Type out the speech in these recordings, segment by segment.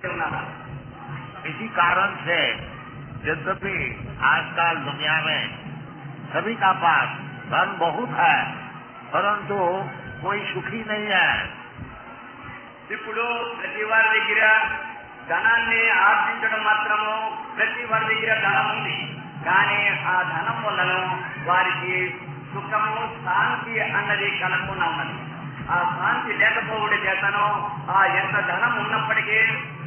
इसी कारण से यद्यपि आजकल दुनिया में सभी का पास धन बहुत है, परंतु कोई सुखी नहीं है। ఇప్పుడు ప్రతి వారి దగ్గర ధనాన్ని ఆర్జించడం మాత్రము, ప్రతి వారి దగ్గర ధనం ఉంది, కానీ ఆ ధనం వల్లను వారికి సుఖము, శాంతి అన్నది కలగకుండా ఉన్నది. ఆ శాంతి లేకపోవడం చేతను ఆ ఎంత ధనం ఉన్నప్పటికీ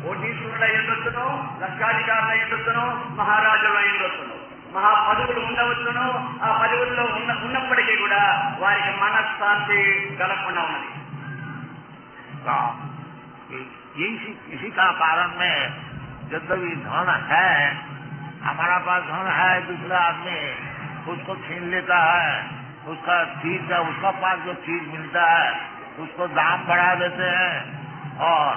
కోటీశ్వరుల ఉండొచ్చును, లక్షాధికారుల ఉండొచ్చును, మహారాజుల ఉండొచ్చును, మహా పదవులు ఉండవచ్చును. ఆ పదవుల్లో ఉన్నప్పటికీ కూడా వారికి మనశ్శాంతి కలగకుండా ఉన్నది. इसी का कारण में यद्यपि धन है, हमारा पास धन है, दूसरा आदमी उसको छीन लेता है, उसका चीज का, उसका पास जो चीज मिलता है उसको दाम बढ़ा देते हैं, और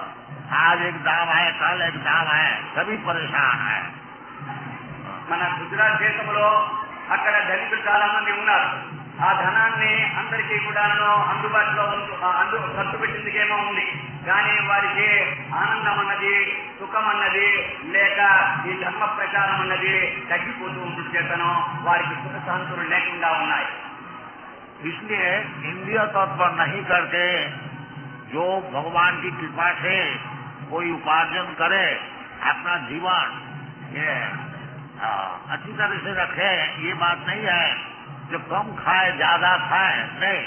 आज एक दाम है, कल एक दाम है, सभी परेशान है। మన గుజరాత్ దేశంలో అక్కడ దళితులు చాలా మంది ఉన్నారు. ఆ ధనాన్ని అందరికీ కూడా అందుబాటులో ఖర్చు పెట్టిందికేమో ఉంది, కానీ వారికి ఆనందం అన్నది, సుఖం అన్నది లేక ఈ ధర్మ ప్రచారం అన్నది తగ్గిపోతూ ఉంటుంది చేతను వారికి సుఖ శాంతులు లేకుండా ఉన్నాయి. इसलिए इंद्रिय तत्व नहीं करके जो भगवान की कृपा से कोई उपार्जन करे, अपना जीवन ये अच्छी तरह से रखे, ये बात नहीं है जो कम खाए ज्यादा खाए, नहीं।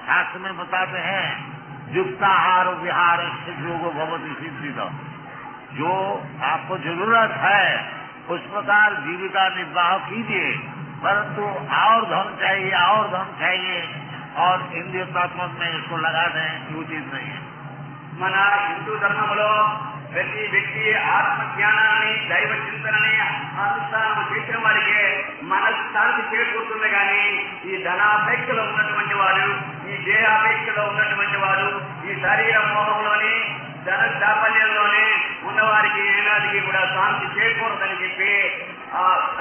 शास्त्र में बताते हैं युक्ताहार विहार से योगो भवति सिद्धिदा, जो आपको जरूरत है उस प्रकार जीविका निर्वाह कीजिए, परंतु और धन चाहिए, और धन चाहिए और इंद्रिय तत्व में इसको लगा दें, ये उचित नहीं है। మన హిందూ ధర్మంలో ప్రతి వ్యక్తి ఆత్మ జ్ఞానాన్ని, దైవ చింతనని అనుష్ఠానం చేసిన వారికి మనశ్శాంతి చేకూరుతుంది. కానీ ఈ ధనాపేక్షలో ఉన్నటువంటి వాడు, ఈ దేహాపేక్షలో ఉన్నటువంటి వాడు, ఈ శరీర మోహంలోని, ధన చాపల్యంలోనే ఉన్నవారికి ఏనాటికి కూడా శాంతి చేకూరదని చెప్పి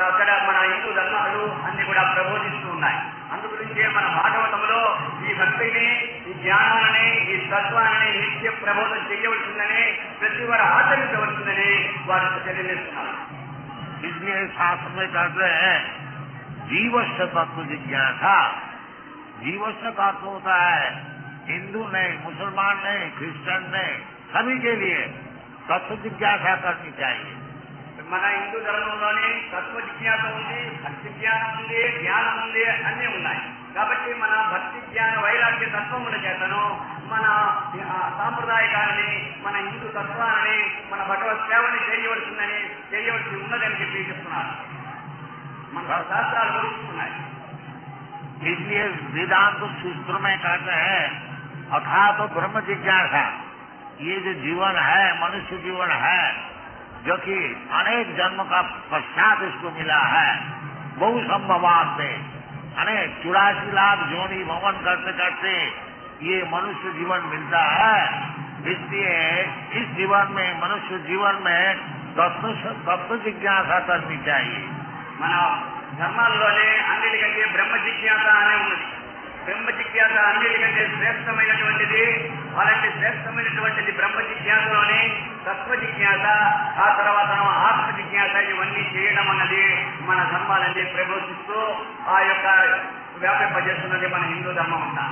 అక్కడ మన హిందూ ధర్మాలు అన్ని కూడా ప్రబోధిస్తూ ఉన్నాయి. అందుగురించే మన భాగవతంలో ఈ భక్తిని, ఈ జ్ఞానాన్ని, ఈ తత్వాన్ని నిత్య ప్రబోధం చేయవలసిందని, ప్రతి వారు ఆచరించవలసిందని వారు తెలియజేస్తున్నారు. इसलिए शास्त्र में कहते हैं जीवस्य तत्व जिज्ञासा। जीवस्य का अर्थ होता है हिंदू नहीं, मुसलमान नहीं, क्रिश्चियन नहीं, सभी के लिए तत्व जिज्ञासा करनी चाहिए। మన హిందూ ధర్మంలోనే తత్వ జిజ్ఞాస ఉంది, భక్తి జ్ఞానం ఉంది, జ్ఞానం ఉంది, అన్నీ ఉన్నాయి. కాబట్టి మన భక్తి జ్ఞాన వైరాగ్య తత్వముల చేతను మన సాంప్రదాయకాలని, మన హిందూ తత్వాన్ని, మన భగవత్ సేవని చేయవలసి ఉన్నదని చెప్పి చెప్తున్నారు. మన శాస్త్రాలు బోధిస్తున్నాయి. इसलिए वेदांत सूत्र में कहते हैं अथा तो ब्रह्म जिज्ञासा। ये जो जीवन है, मनुष्य जीवन है, जो कि अनेक जन्म का पश्चात इसको मिला है, बहु संभवात में अनेक 84 लाख जोनी भवन करते करते ये मनुष्य जीवन मिलता है। इसलिए इस जीवन में, मनुष्य जीवन में तत्व जिज्ञासा करनी चाहिए। మన ధర్మాల్లోనే అన్నిటికంటే బ్రహ్మ జిజ్ఞాస అనే ఉన్నది. బ్రహ్మ జిజ్ఞాస అన్నిటికంటే శ్రేష్టమైనటువంటిది. అలాంటి శ్రేష్టమైనటువంటిది బ్రహ్మ జిజ్ఞాసలోనే తత్వ జిజ్ఞాస, ఆ తర్వాత ఆత్మ జిజ్ఞాస, ఇవన్నీ చేయడం అన్నది మన ధర్మాలన్నీ ప్రబోధిస్తూ ఆ యొక్క వ్యాపింపజేస్తున్నది మన హిందూ ధర్మం అంతా.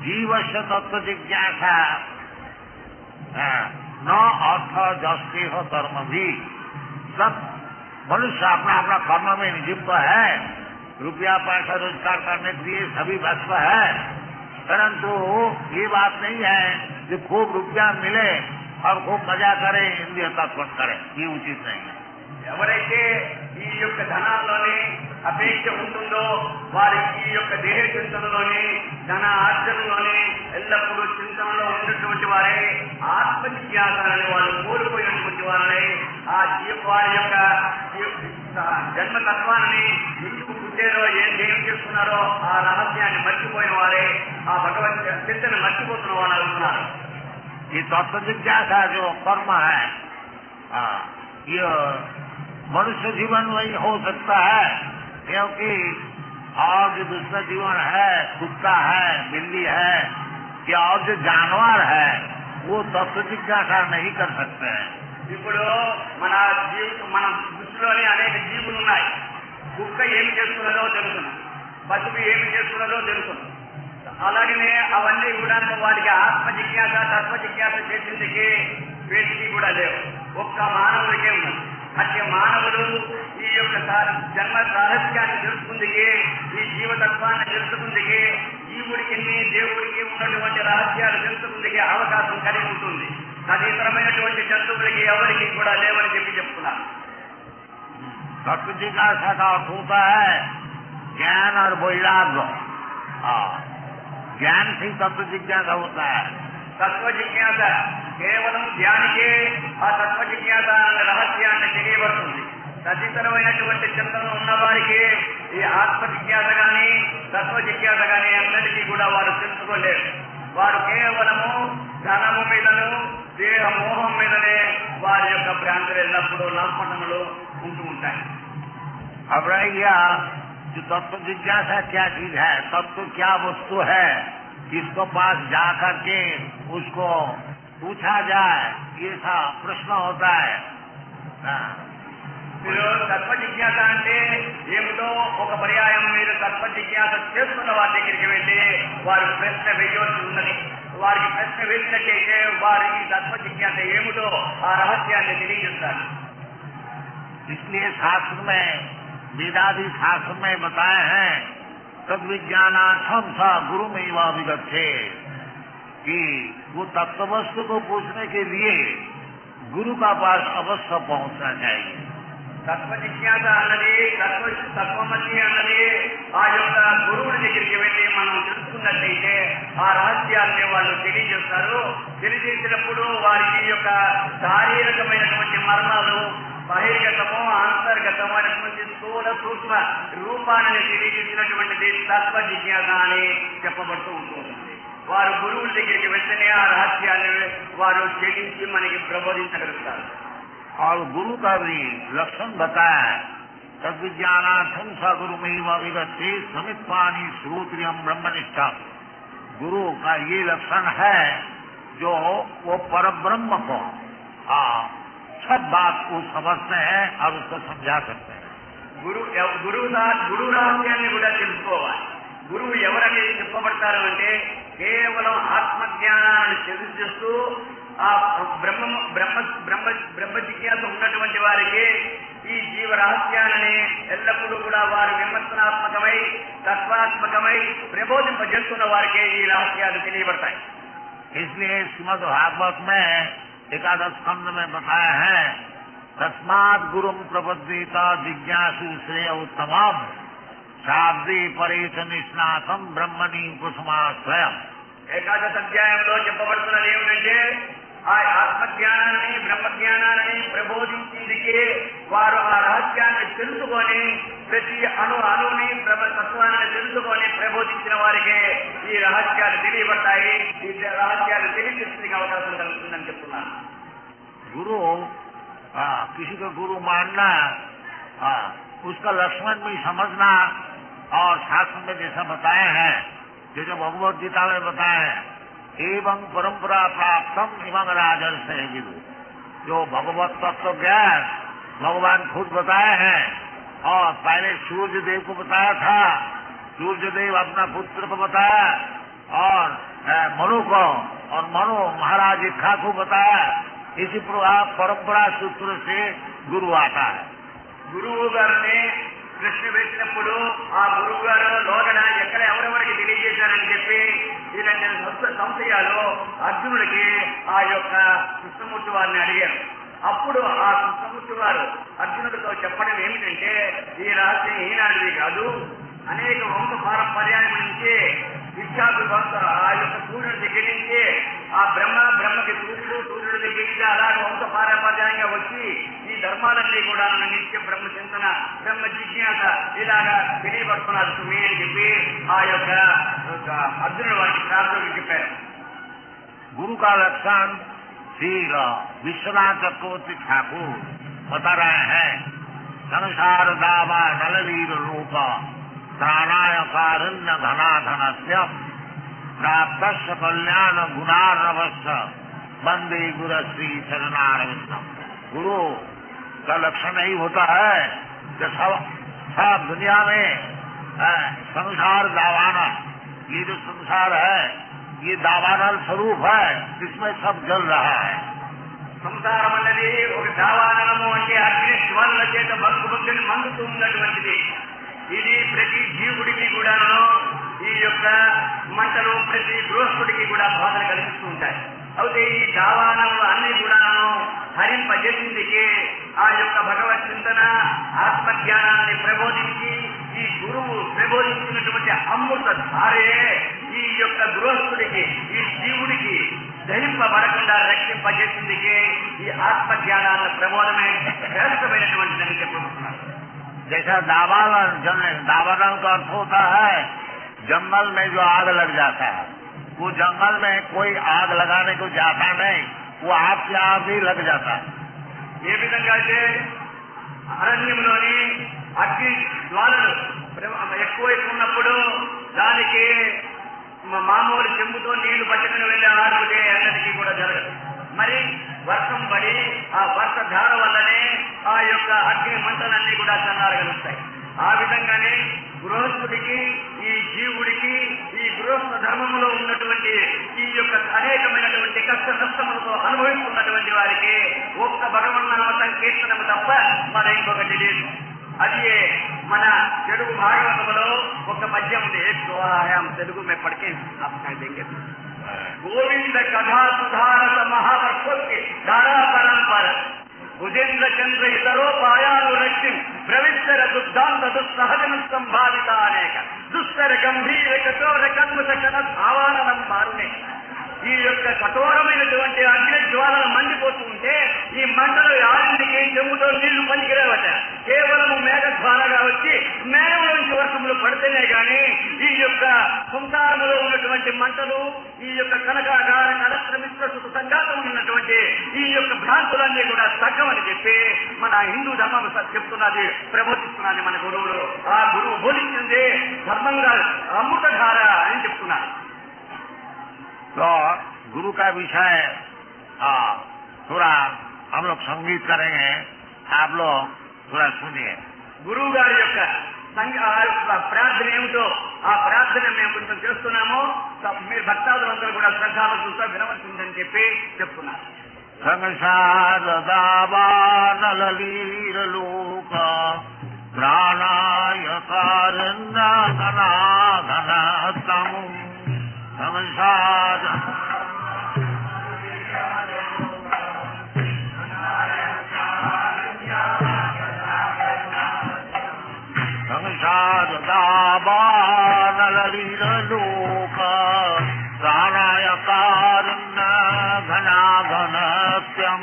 जीवस्य तत्व जिज्ञासा न अर्थ जस्ते हो कर्म भी। सब मनुष्य अपना अपना कर्म में नियुक्त है, रुपया पैसा रोजगार करने के लिए सभी व्यस्त है, परंतु ये बात नहीं है कि खूब रुपया मिले और खूब मजा करे, इंद्रिय तत्व करे, ये उचित नहीं है। ఎవరైతే ఈ యొక్క ధనాల్లోనే అపేక్ష ఉంటుందో వారికి ఈ యొక్క దేహ చింతనలోనే, ధన ఆర్జనలోనే ఎల్లప్పుడూ చింతనలో ఉన్నటువంటి వారే ఆత్మ జిజ్ఞాసని వాళ్ళు కోల్పోయినటువంటి వారే ఆ వారి యొక్క జన్మతత్వాన్ని ఎందుకు పుట్టారో, ఏం చేస్తున్నారో ఆ రహస్యాన్ని మర్చిపోయిన వారే ఆ భగవత్ చింతన మర్చిపోతున్న వాళ్ళు అవుతున్నారు. ये तत्व जिज्ञासा जो कर्म है, ये मनुष्य जीवन में हो सकता है, क्योंकि और जो दूसरा जीवन है, कुत्ता है, बिल्ली है या और जो जानवर है, वो तत्व जिज्ञासा नहीं कर सकते हैं। ఇప్పుడు మన దృష్టిలోనే అనేక జీవులు ఉన్నాయి. కుక్క ఏమి చేస్తున్నదో తెలుసును, పశువు ఏమి చేస్తున్నదో తెలుసును. అలాగనే అవన్నీ కూడా వాటికి ఆత్మ జిజ్ఞాస, తత్వ జిజ్ఞాస చేసేందుకు వేటికి కూడా లేవు. ఒక్క మానవుడికే ఉన్నది. అంటే మానవుడు ఈ యొక్క జన్మ రహస్యాన్ని తెలుసుకుందికి, ఈ జీవతత్వాన్ని తెలుసుకుందికి, జీవుడికి దేవుడికి ఉన్నటువంటి రహస్యాలు తెలుసుకుందికి అవకాశం కలిగి ఉంటుంది. తదితరమైనటువంటి జంతువులకి ఎవరికి కూడా లేవని చెప్తున్నారు. तत्व जिज्ञासा का अर्थ होता है ज्ञान और वैराग्य। ज्ञान से तत्व जिज्ञासा होता है। తత్వ జిజ్ఞాస కేవలం ధ్యానికే ఆ తత్వ జిజ్ఞాస అనే రహస్యాన్ని తెలియబడుతుంది. తదితరమైనటువంటి చింతనలు ఉన్నవారికి ఈ ఆత్మ జిజ్ఞాస గాని తత్వ జిజ్ఞాస గాని అన్నిటికీ కూడా వారు తెలుసుకోలేరు. వారు కేవలము ధనము మీదను దేహ మోహం మీదనే వారి యొక్క భ్రాంతులు ఎల్లప్పుడూ నల్పటములు ఉంటూ ఉంటాయి. अब रह गया जो तत्व जिज्ञासा क्या चीज है, तत्व क्या वस्तु है, किसको पास जा करके उसको पूछा जाए, ये सा प्रश्न होता है। మీరు తత్వ జిజ్ఞాస అంటే ఏమిటో ఒక పర్యాయం మీరు తత్వ జిజ్ఞాస చేస్తున్న వారి దగ్గరికి వెళ్ళి వారు ప్రశ్న వేయవలసి ఉన్నది. వారికి ప్రశ్న వేసినట్టయితే వారు ఈ తత్వ జిజ్ఞాస ఏమిటో ఆ రహస్యాన్ని తెలియజేస్తారు. इसलिए शास्त्र में, वेदादि शास्त्र में बताए हैं तद विज्ञानार्थम सा गुरु में विगच्छे, कि वो तत्व वस्तु को पूछने के लिए गुरु का पास अवश्य पहुंचना चाहिए। తత్వ జిజ్ఞాస అన్నది తత్వమసి అన్నది ఆ యొక్క గురువుడి దగ్గరికి వెళ్ళి మనం తెలుసుకున్నట్లయితే ఆ రహస్యాన్ని వాళ్ళు తెలియజేస్తారు. తెలియజేసినప్పుడు వారికి యొక్క శారీరకమైనటువంటి మర్మాలు, బహిర్గతము అంతర్గతము అనేటువంటి స్థూల సూక్ష్మ రూపాన్ని తెలియజేసినటువంటిది తత్వ జిజ్ఞాస అని చెప్పబడుతూ ఉంటుంది. వారు గురువుల దగ్గరికి వెళ్తేనే ఆ రహస్యాన్ని వారు ఛేదించి మనకి ప్రబోధించగలుగుతారు. और गुरु का भी लक्षण बताया, तद विज्ञानार्थम सा गुरु में विगच्छे समित पानी श्रोत्रियम ब्रह्मनिष्ठा। गुरु का ये लक्षण है जो वो परब्रह्म को सब बात को समझते हैं और उसको समझा सकते हैं। గురువు రహస్యాన్ని కూడా తెలుసుకోవాలి. గురువు ఎవరని చెప్పబడతారు అంటే కేవలం ఆత్మజ్ఞానాన్ని తెలియజేస్తూ ఆ బ్రహ్మ జిజ్ఞాస ఉన్నటువంటి వారికి ఈ జీవ రహస్యాలని ఎల్లప్పుడూ కూడా వారు విమర్శనాత్మకమై తత్వాత్మకమై ప్రబోధింపజేస్తున్న వారికి ఈ రహస్యాలు తెలియబడతాయి. इसलिए श्रीमद् भागवत में एकादश स्कंद में बताया है, तस्मात् गुरुम प्रबद्धेता जिज्ञासु श्रेय उत्तमम शाब्दी परेश निष्णातम ब्रह्मणि कुसुमाश्रयम्। ఏకాదశ అధ్యాయంలో చెప్పబడుతున్నది ఏమిటంటే ఆ ఆత్మజ్ఞానాన్ని బ్రహ్మజ్ఞానాన్ని ప్రబోధించేందుకే వారు ఆ రహస్యాన్ని తెలుసుకొని ప్రతి అణువుని బ్రహ్మతత్వాన్ని తెలుసుకొని ప్రబోధించిన వారికి ఈ రహస్యాలు తెలియబడతాయి. ఈ రహస్యాలు తెలియజేసేందుకు అవకాశం కలుగుతుందని చెప్తున్నాను. गुरु किसी को गुरु मानना, उसका लक्ष्मण भी समझना, और शास्त्र में जैसा बताए हैं, जो भगवत गीता में बताए हैं, एवं परंपरा प्राप्तम एवं राजर्षि विदु। जो भगवत तत्व ज्ञान भगवान खुद बताए हैं, और पहले सूर्य देव को बताया था, सूर्य देव अपना पुत्र को बताया, और मनु को, और मनु महाराज इच्छा को बताया। इसी प्रकार परंपरा सूत्र से गुरु आता है. గురువు గారిని ప్రశ్న వేసినప్పుడు ఆ గురువు గారు లోగడ ఎక్కడ ఎవరెవరికి తెలియజేశారని చెప్పి ఇలాంటి సంశయాలు అర్జునుడికి ఆ యొక్క కృష్ణమూర్తి వారిని అడిగారు. అప్పుడు ఆ కృష్ణమూర్తి వారు అర్జునుడితో చెప్పడం ఏమిటంటే, ఈ రహస్యం ఈనాడిది కాదు, అనేక వంశ పారంపర్యాల నుంచి విఖ్యాతు ఆ యొక్క సూర్యుడి దగ్గర నుంచి ఆ బ్రహ్మకి సూర్యుడి దగ్గర నుంచి అలాగే వంశ పారంపర్యంగా వచ్చి ఈ ధర్మాలన్నీ కూడా నిత్య బ్రహ్మ చింతన, బ్రహ్మ జిజ్ఞాస ఇలాగా తెలియబడుతున్నారు సుమి అని చెప్పి ఆ యొక్క అర్జునుడు వారికి ప్రార్థనకి చెప్పారు. गुरु का लक्षण श्री विश्वनाथ चक्रवर्ती ठाकुर बता रहे हैं. संसार दावा नलवीर रूप त्राणाय कारुण्य धनाधनस्य प्राप्तस्य कल्याण गुणार्णवस्य वंदे गुरु श्री चरणारविंदम। गुरु का लक्षण यही होता है कि सब दुनिया में संसार दावानल, ये जो संसार है ये दावानल स्वरूप है, जिसमें सब जल रहा है। సంసారం అన్నది ఒక దావానలము అంటే అగ్ని జ్వాలల చేత భక్తుని మండుతూ ఉన్నటువంటిది. ఇది ప్రతి జీవుడికి కూడాను ఈ యొక్క మంటలు ప్రతి గృహస్థుడికి కూడా బాధను కలిగిస్తూ ఉంటాయి. అయితే ఈ దావానములు అన్ని కూడాను హరింపజేసిందికి ఆ యొక్క భగవత్ చింతన ఆత్మజ్ఞానాన్ని ప్రబోధించి ఈ గురువు ప్రబోధించినటువంటి అమృత ధారే ఈ యొక్క గృహస్థుడికి ఈ జీవుడికి దహింపబడకుండా రక్షింపజేసిందికి ఈ ఆత్మజ్ఞానాల ప్రబోధమే శ్రేష్టమైనటువంటిదని చెప్పుకుంటున్నారు. जैसा दावानल का अर्थ होता है जंगल में जो आग लग जाता है, वो जंगल में कोई आग लगाने को जाता नहीं, वो आप से आप ही लग जाता है. ఏ విధంగా అయితే అరణ్యంలోని అగ్ని జ్వాలలు ఎక్కువైపోయినప్పుడు దానికి మామూలు చెంబుతో నీళ్లు పట్టుకుని వెళ్ళి ఆడుకుంటే అన్నటికీ కూడా జరగదు. మరి వర్షం పడి ఆ వర్ష ధార వల్లనే ఆ యొక్క అగ్ని మంటలన్నీ కూడా చల్లారగలుగుతాయి. ఆ విధంగానే గృహస్థుడికి ఈ జీవుడికి ఈ గృహస్థ ధర్మంలో ఉన్నటువంటి ఈ యొక్క అనేకమైనటువంటి కష్ట నష్టములతో అనుభవిస్తున్నటువంటి వారికి ఒక్క భగవన్నామ సంకీర్తనము తప్ప మన ఇంకొకటి లేదు. అది మన తెలుగు భాగవతంలో ఒక పద్యం ఉంది. తెలుగు में पढ़ के आप कह देंगे गोविंद कथा सुधारत महावर्षों के धारा परंपर भुजेंद्र चंद्र इतरो पायानु रक्षिम प्रविस्तर दुग्धांत दुस्सहजन संभाविता अनेक दुस्तर गंभीर कठोर कन्मुष कन భావానం మారునే. ఈ యొక్క కఠోరమైనటువంటి అగ్ని జ్వాలలు మండిపోతూ ఉంటే ఈ మంటలు ఆరింటికి చెంబుతో నీళ్లు పనికిరావట. కేవలము మేఘ ద్వారాగా వచ్చి మేఘంలోంచి వర్షములు పడితేనే గాని ఈ యొక్క సంసారములో ఉన్నటువంటి మంటలు ఈ యొక్క కనకాగార నరశ్రమిత్ర సుఖ సంఘాతం ఉన్నటువంటి ఈ యొక్క భ్రాంతులన్నీ కూడా తగ్గవని చెప్పి మన హిందూ ధర్మం చెప్తున్నది, ప్రబోధిస్తున్నది మన గురువులు. ఆ గురువు బోధించింది ధర్మంగా అమృతధార అని చెప్తున్నారు. तो गुरु का विषय थोड़ा हम लोग संगीत करेंगे, आप लोग थोड़ा सुनिए. గురువు గారి యొక్క ప్రార్థన ఏమిటో ఆ ప్రార్థన మేము కొంచెం చేస్తున్నాము, మీరు భక్తాదులందరూ కూడా శ్రద్ధాలతో వినవలసిందని చెప్పి చెప్తున్నారు. సంసార దావానలీరలోక ప్రాణాయ కారణ్య ఘనాఘనతము సంసార దావానలీరలోక ప్రాణాయ కారణ్య ఘనాఘనత్యం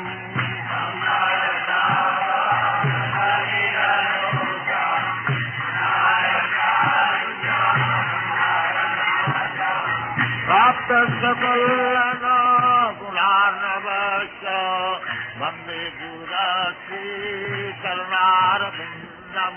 प्राप्त सकल गुणार्णवश्च वंदे गुरु चरणारविंदम.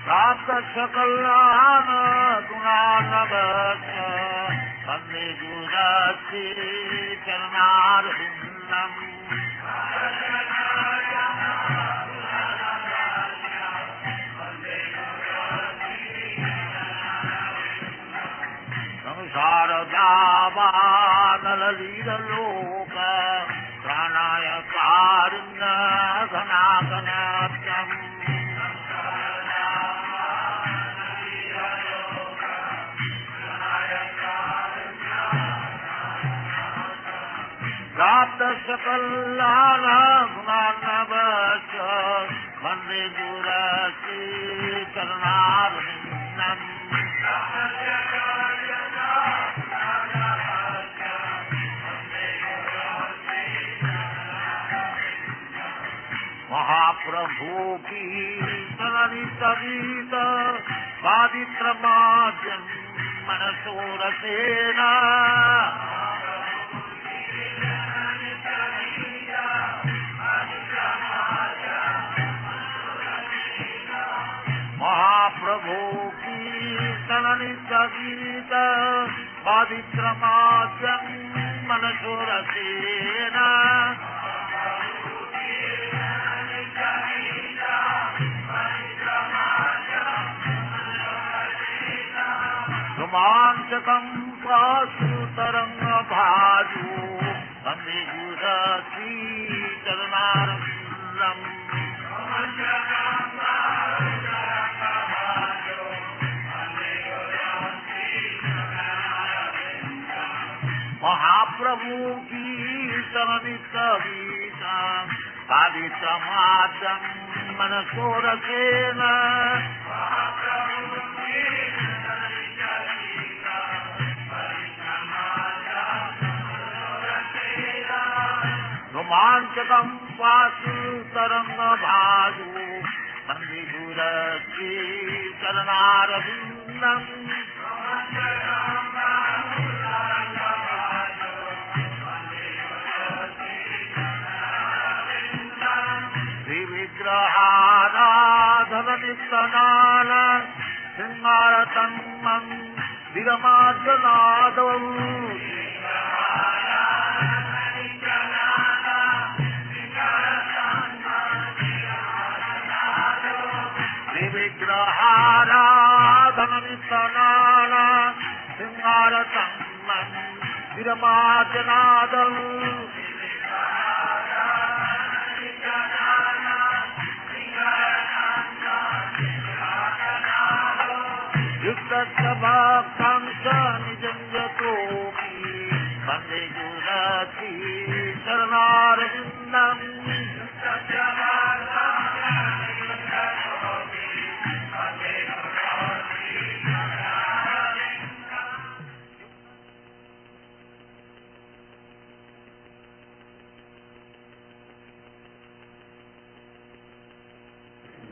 प्राप्त सकल गुणार्णवश्च वंदे गुरु चरणारविंदम. शारदावानलीरलोक प्राणाय कारुण्य घनाघनत्യം. प्राप्त सकल गुणार्णवश्च वंदे गुरु चरणारविंदम. महाप्रभु की सरित पादित्रमाद्यम मनसोरसेन पवित्रमाद्यं मनसोरसेन रोमांचकं पाशुतरङ्गभाजो वन्दे गुरुश्रीचरणारविन्दम् महाप्रभु कीर्तनमितगीता पवित्रमाद्यं मनसोरसेन रोमांचकं पाशुतरङ्गभाजो वन्दे गुरुश्रीचरणारविन्दम् श्रीविग्रहाराधननिस्तनाल शृङ्गारतन्मन् विरमार्जनादौ श्रीविग्रहाराधननिस्तनाल शृङ्गारतन्मन् विरमार्जनादौ युक्तस्य भक्तं च निजं यतोऽपि वन्दे गुरुश्रीचरणारविन्दम्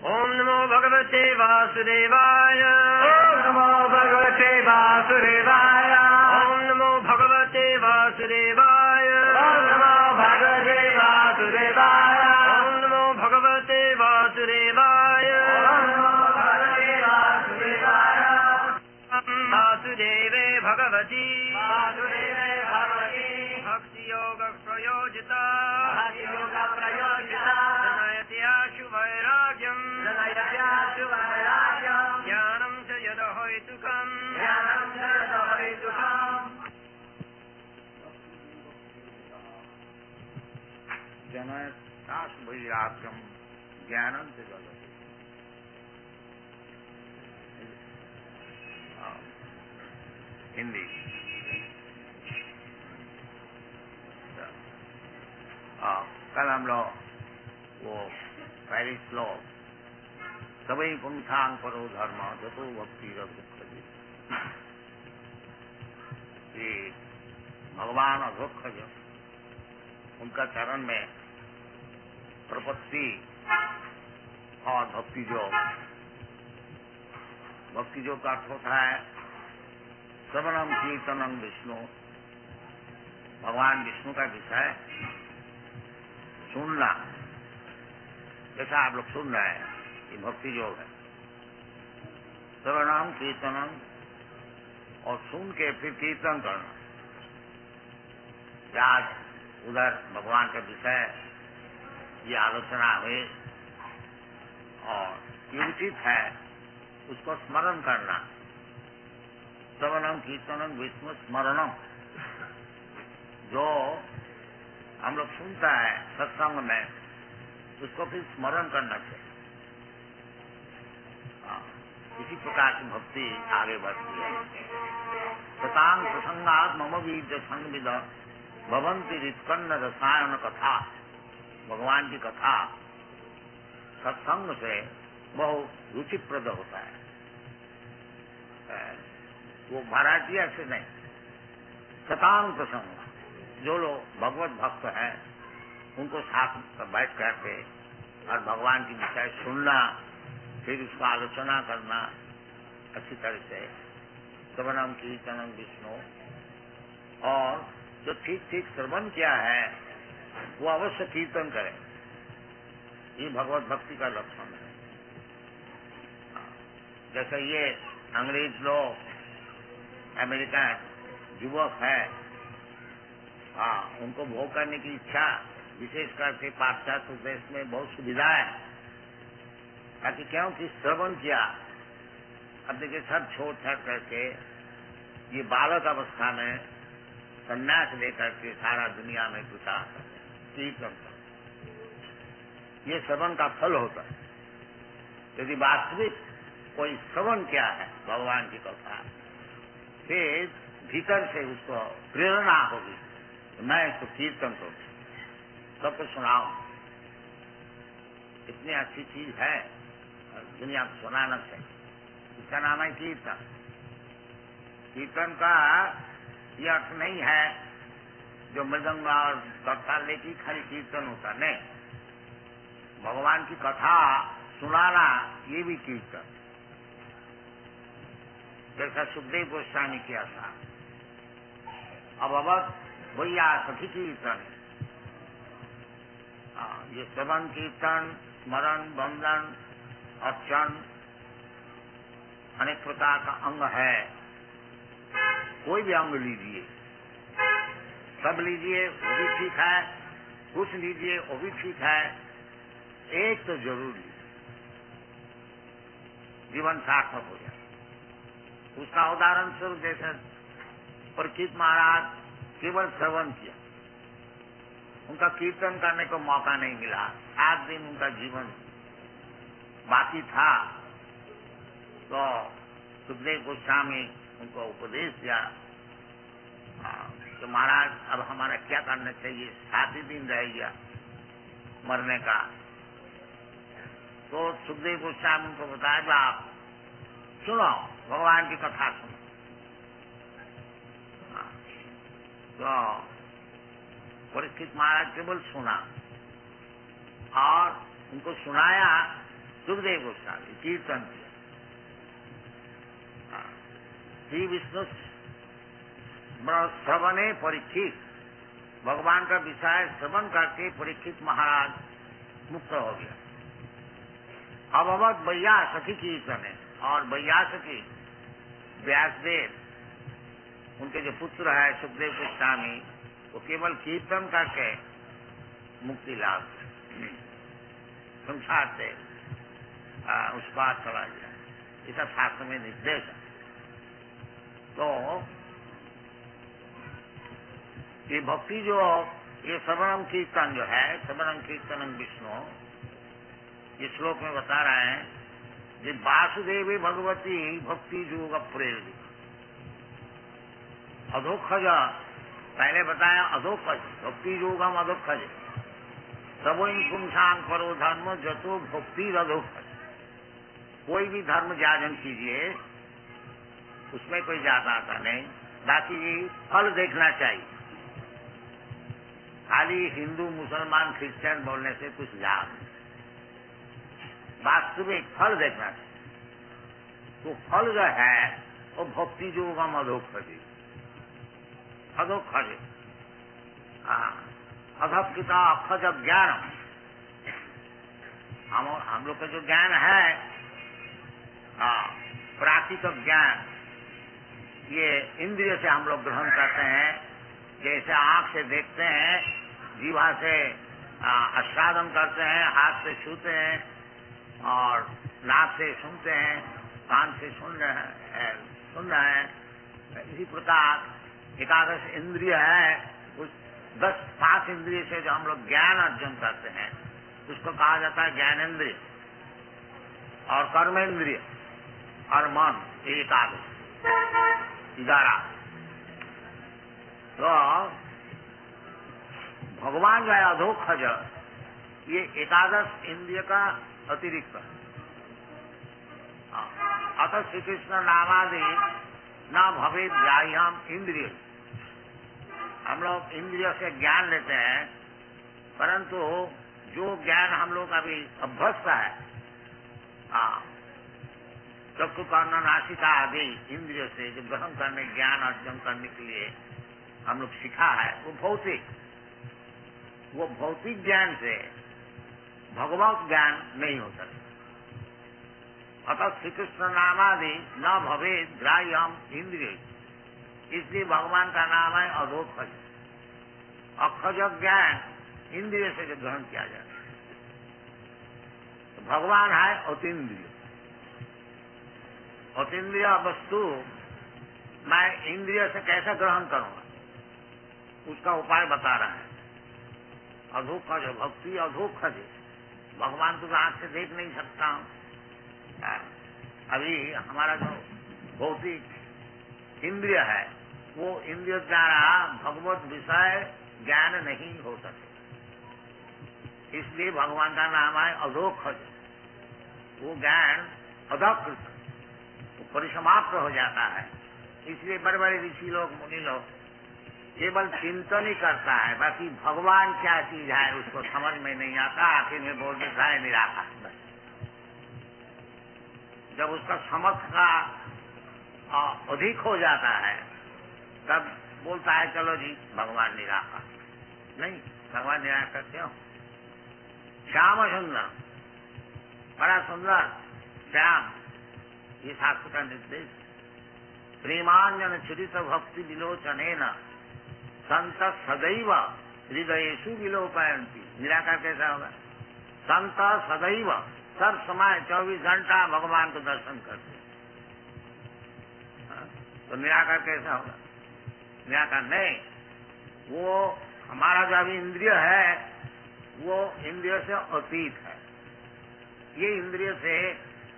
ओम नमो भगवते वासुदेवाय। ओम नमो भगवते वासुदेवाय। ओम नमो भगवते वासुदेवाय। ओम नमो भगवते वासुदेवाय। ओम नमो भगवते वासुदेवाय। ओम नमो भगवते वासुदेवाय। वासुदेवे भगवती वासुदेवे भगवती भक्ति योग प्रयोजिता भक्ति योग प्रयोजिता जनयत्या शुभैराग्यम् जनयत्या शुभैराग्यम् ज्ञानं च यदहैतुकम् ज्ञानं च यदहैतुकम् जनयत्या शुभैराग्यम् ज्ञानं च यदहैतुकम्। हिंदी कल हम लोग वो पहले श्लोक सभी पुंसांग परो धर्म जतो भक्ति दुख ये भगवान अधोक्ष जो उनका चरण में प्रपत्ति और भक्ति योग का अर्थ होता है श्रवणम कीर्तनम विष्णु, भगवान विष्णु का विषय सुनना, जैसा आप लोग सुन रहे हैं ये भक्ति योग है। श्रवणम कीर्तनम और सुन के फिर कीर्तन करना, याद उधर भगवान का विषय ये आलोचना हुई और ये उचित है उसको स्मरण करना। श्रवणम कीर्तनम विष्णु स्मरणम, जो हम लोग सुनता है सत्संग में उसको फिर स्मरण करना चाहिए। इसी प्रकार की भक्ति आगे बढ़ती है। सतांग प्रसंगात मम बीज संविद भवंती रित्कन्न रसायन कथा, भगवान की कथा सत्संग से बहुत रुचिप्रद होता है। वो भारतीय से नहीं, सतांग प्रसंग, जो लोग भगवत भक्त हैं उनको साथ बैठ करके और भगवान की विषय सुनना, फिर उसका आलोचना करना अच्छी तरह से, श्रवणम कीर्तनम विष्णु, और जो ठीक ठीक श्रवण किया है वो अवश्य कीर्तन करें। ये भगवत भक्ति का लक्षण है। जैसे ये अंग्रेज लोग अमेरिकन युवक है, उनको भोग करने की इच्छा, विशेष करके पाश्चात्य देश में बहुत सुविधा है, ताकि क्योंकि श्रवण किया। अब देखिए सब छोड़ छाड़ करके ये बालक अवस्था में संन्यास लेकर के सारा दुनिया में जुटा कीर्तन कर, ये श्रवण का फल होता है। यदि वास्तविक कोई श्रवण क्या है भगवान की कथा, फिर भीतर से उसको प्रेरणा होगी, मैं इसको कीर्तन करूं, सबको सुनाऊं। इतनी अच्छी चीज है, दुनिया को सुनाना चाहिए। इसका नाम है कीर्तन। कीर्तन का ये अर्थ नहीं है जो मृदंग और करताल लेके खाली कीर्तन होता, नहीं। भगवान की कथा सुनाना ये भी कीर्तन, जैसा सुखदेव गोस्वामी किया था। अब भैया सखी कीर्तन, ये श्रवण कीर्तन, स्मरण, वंदन, अर्चन अनेक प्रकार का अंग है। कोई भी अंग लीजिए, सब लीजिए वो भी ठीक है, कुछ लीजिए वो भी ठीक है, एक तो जरूर लीजिए, जीवन सार्थक हो जाए। उसका उदाहरण स्वरूप जैसे परीक्षित महाराज केवल श्रवण किया, उनका कीर्तन करने को मौका नहीं मिला, 7 दिन उनका जीवन बाकी था, तो सुखदेव गोस्वामी उनको उपदेश दिया तो महाराज अब हमारा क्या करना चाहिए, 7 ही दिन रह गया मरने का। तो सुखदेव गोस्वामी उनको बताया आप सुनो, भगवान की कथा सुनो। तो परीक्षित महाराज केवल सुना और उनको सुनाया सुखदेव गोस्वामी, कीर्तन किया। श्री विष्णु श्रवणे परीक्षित, भगवान का विषय श्रवण करके परीक्षित महाराज मुक्त हो गया। अब अवध भैया सखी कीर्तन है, और भैया सखी व्यासदेव उनके जो पुत्र है सुखदेव गोस्वामी, वो केवल कीर्तन करके मुक्ति लाभ संसार से उस पार चला गया। ये सब शास्त्र में निर्देश है। तो ये भक्ति जो ये श्रवणम कीर्तन जो है, श्रवणम कीर्तनम विष्णु, ये श्लोक में बता रहे हैं कि वासुदेवी भगवती भक्ति योग प्रेरित। अधोक्षज पहले बताया, अधोक्षज भक्ति योगम अधोक्षज, सबो पुंसान करो धर्म जतो भक्ति अधोक्षज। कोई भी धर्म जाजन कीजिए, उसमें कोई जाता आता नहीं, बाकी फल देखना चाहिए। खाली हिंदू मुसलमान क्रिश्चियन बोलने से कुछ लाभ नहीं, वास्तविक फल देखना चाहिए। तो फल जो है वो भक्ति योगम अधोक्षज, अधोक्षज अधपिता अक्षज ज्ञानम। हम लोग का जो ज्ञान है प्राकृतिक ज्ञान, ये इंद्रिय से हम लोग ग्रहण करते हैं। जैसे आंख से देखते हैं, जीवा से आस्वादन करते हैं, हाथ से छूते हैं, और नाक से सुनते हैं, कान से सुन रहे हैं। इसी प्रकार एकादश इंद्रिय है, उस 5 इंद्रिय से जो हम लोग ज्ञान अर्जन करते हैं उसको कहा जाता है ज्ञानेन्द्रिय, और कर्मेंद्रिय और मन, एकादश 11। तो भगवान जो है अधोक्षज, ये एकादश इंद्रिय का अतिरिक्त है। अतः श्री कृष्ण नामादि न भवे ग्राह्यम इंद्रिय। हम लोग इंद्रियों से ज्ञान लेते हैं, परंतु जो ज्ञान हम लोग अभी अभ्यस्त है, चक्षु कर्ण नासिका आदि इंद्रियों से जो ग्रहण करने, ज्ञान अर्जन करने के लिए हम लोग सीखा है, वो भौतिक ज्ञान से भगवत ज्ञान नहीं हो सकता। अतः श्री कृष्ण नामादि न भवे ग्राह्यम इंद्रिय। इसलिए भगवान का नाम है अधोक्षज। अक्षज ज्ञान इंद्रिय से जो ग्रहण किया जाता है, तो भगवान है अतीन्द्रिय। अतीन्द्रिय वस्तु मैं इंद्रिय से कैसे ग्रहण करूंगा, उसका उपाय बता रहा है। अधोक्षज भक्ति अधोक्षज, भगवान को आंख से देख नहीं सकता हूं। अभी हमारा जो भौतिक इंद्रिय है, वो इंद्रिय द्वारा भगवत विषय ज्ञान नहीं हो सके, इसलिए भगवान का नाम है अधोक्षज। वो ज्ञान अधकृत, वो परिसमाप्त हो जाता है। इसलिए बड़े बड़े ऋषि लोग, मुनि लोग केवल चिंतन ही करता है, बाकी भगवान क्या चीज है उसको समझ में नहीं आता। आखिर में बोल देता है निराकार। जब उसका समझ का अधिक हो जाता है, तब बोलता है चलो जी भगवान निराकार। नहीं, भगवान निराकार क्यों? श्याम सुंदर, बड़ा सुंदर श्याम, ये शास्त्र का निर्देश। प्रेमांजन चरित भक्ति विलोचनेन संत सदैव हृदयेषु विलोपयन्ति। निराकार कैसा होगा? संत सदैव, सब समय 24 घंटा भगवान को दर्शन करते। तो निराकार कैसा होगा? निराकार नहीं, वो हमारा जो अभी इंद्रिय है, वो इंद्रिय से अतीत है। ये इंद्रिय से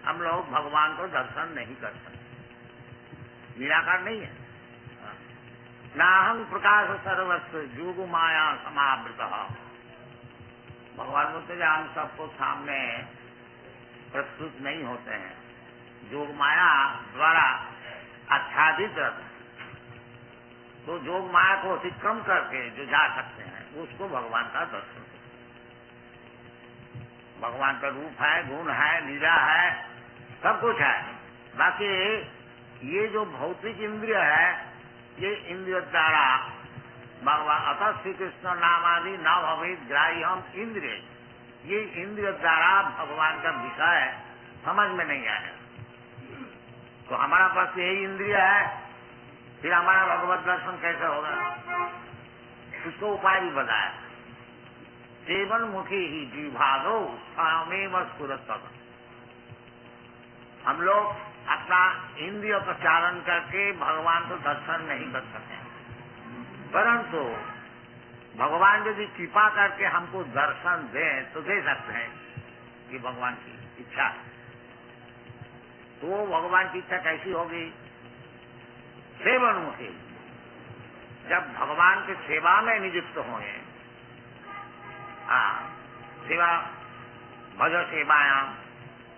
हम लोग भगवान को दर्शन नहीं कर सकते। निराकार नहीं है। नाहं प्रकाश सर्वस्व जोग माया समावृत। भगवान बोलते हैं हम सबको सामने प्रस्तुत नहीं होते हैं, जोग माया द्वारा आच्छादित रहते हैं। तो जोग माया को अतिक्रम करके जो जा सकते हैं, उसको भगवान का दर्शन। भगवान का रूप है, गुण है, लीला है, सब कुछ है। बाकी ये जो भौतिक इंद्रिय है, ये इंद्रिय द्वारा भगवान अतः श्री कृष्ण नामादि न भवेद ग्राह्यम इंद्रिय, ये इंद्रिय द्वारा भगवान का विषय समझ में नहीं आया। तो हमारा पास यही इंद्रिय है, फिर हमारा भगवत दर्शन कैसे होगा? उसको उपाय भी बताया। सेवन मुखी ही जीभादो स्वामेव स्फुरत। हम लोग अपना इंद्रिय प्रचारण करके भगवान को दर्शन नहीं कर सकते, परंतु भगवान यदि कृपा करके हमको दर्शन दे तो दे सकते हैं कि भगवान की इच्छा। तो भगवान की इच्छा कैसी होगी? सेवन मुखी, जब भगवान के सेवा में नियुक्त होंगे। सेवा भज सेवायाम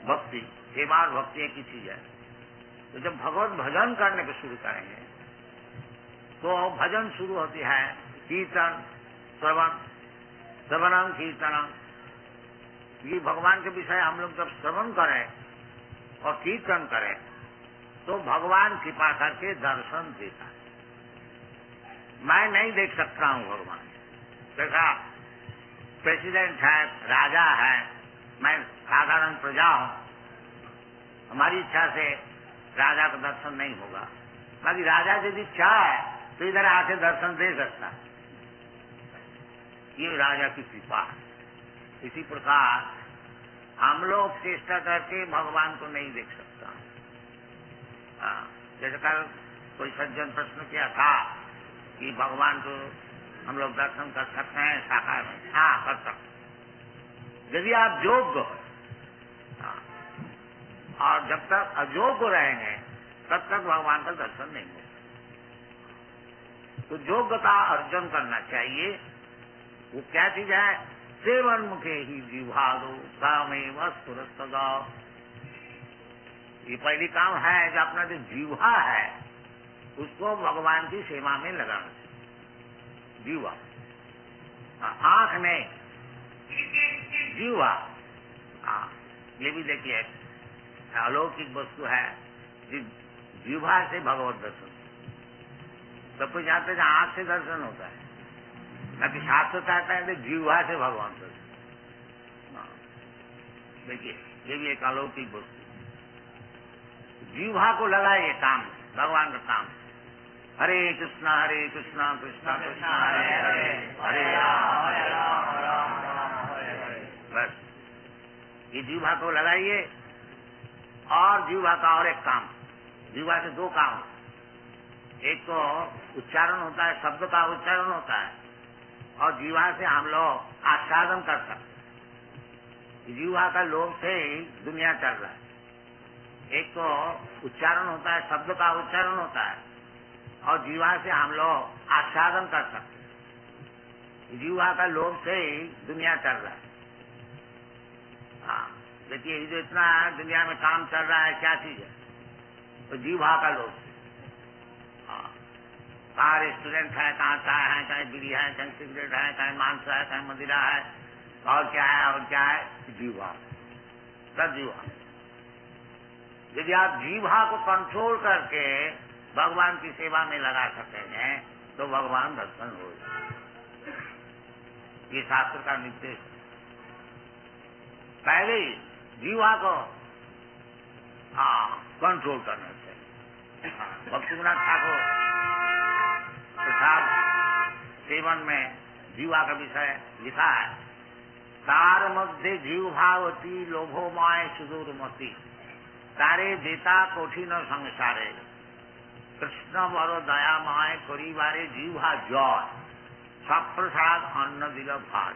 भक्ति, सेवा और भक्ति एक ही चीज है। तो जब भगवत भजन करने को शुरू करेंगे, तो भजन शुरू होती है कीर्तन, श्रवणम कीर्तनम। ये भगवान के विषय हम लोग जब श्रवण करें और कीर्तन करें, तो भगवान कृपा करके दर्शन देता है। मैं नहीं देख सकता हूँ भगवान, जैसा प्रेसिडेंट है, राजा है, मैं साधारण प्रजा हूँ, हमारी इच्छा से राजा का दर्शन नहीं होगा। बाकी राजा यदि चाहे तो इधर आके दर्शन दे सकता है, ये राजा की कृपा है। इसी प्रकार हम लोग चेष्टा करके भगवान को नहीं देख सकता। जैसे कल कोई सज्जन प्रश्न किया था कि भगवान को हम लोग दर्शन कर सकते हैं साकार में? हाँ, कर सकते, यदि आप योग्य हो। और जब तक अयोग्य रहेंगे तब तक भगवान का दर्शन नहीं होगा। तो योग्यता अर्जन करना चाहिए। वो क्या चीज है? सेवन मुखे ही जीवादो कामेव स्फुरत। ये पहली काम है जो अपना जो जीवा है उसको भगवान की सेवा में लगाना चाहिए। जीवा, आंख नहीं, जीवा। ये भी देखिए अलौकिक वस्तु है, जीवा से भगवत दर्शन। सब कुछ जानते हैं आंख से दर्शन होता है, बाकी शास्त्र चाहता है तो जीवा से भगवान दर्शन। देखिए ये भी एक अलौकिक वस्तु। जीवा को लगाइए काम, भगवान का काम। हरे कृष्णा कृष्णा कृष्णा हरे हरे, हरे राम राम हरे। बस ये जीवा को लगाइए। और जीवा का और एक काम, जीवा से दो काम, एक तो उच्चारण होता है, शब्द का उच्चारण होता है, और जीवा से हम लोग आस्वादन कर सकते। जीवा का लोभ से ही दुनिया चल रहा है। एक तो उच्चारण होता है, शब्द का उच्चारण होता है, और जीवा से हम लोग आस्वादन कर सकते। जीवा का लोभ से ही दुनिया चल रहा है। हाँ, देखिए जो इतना दुनिया में काम चल रहा है, क्या चीज है? तो जीवा का लोभ से। हाँ, कहाँ रेस्टोरेंट है, कहाँ चाय है, कहीं बीड़ी है, कहीं सिगरेट है, कहीं मांस है, कहीं मदिरा है, और क्या है और क्या है? जीवा, सब जीवा। यदि आप जीवा को कंट्रोल करके भगवान की सेवा में लगा सकते हैं तो भगवान दर्शन हो जाए। ये शास्त्र का निर्देश है। पहले ही जीवा को कंट्रोल करना चाहिए। भक्तिविनोद ठाकुर प्रसाद सेवन में जीवा का विषय लिखा है। तार मध्य जीव भावती लोभोमय सुदूरमती, तारे देता कठिन संसारे, कृष्ण बर दयामय करिबारे जीवा जय, सब प्रसाद अन्न दिल भात,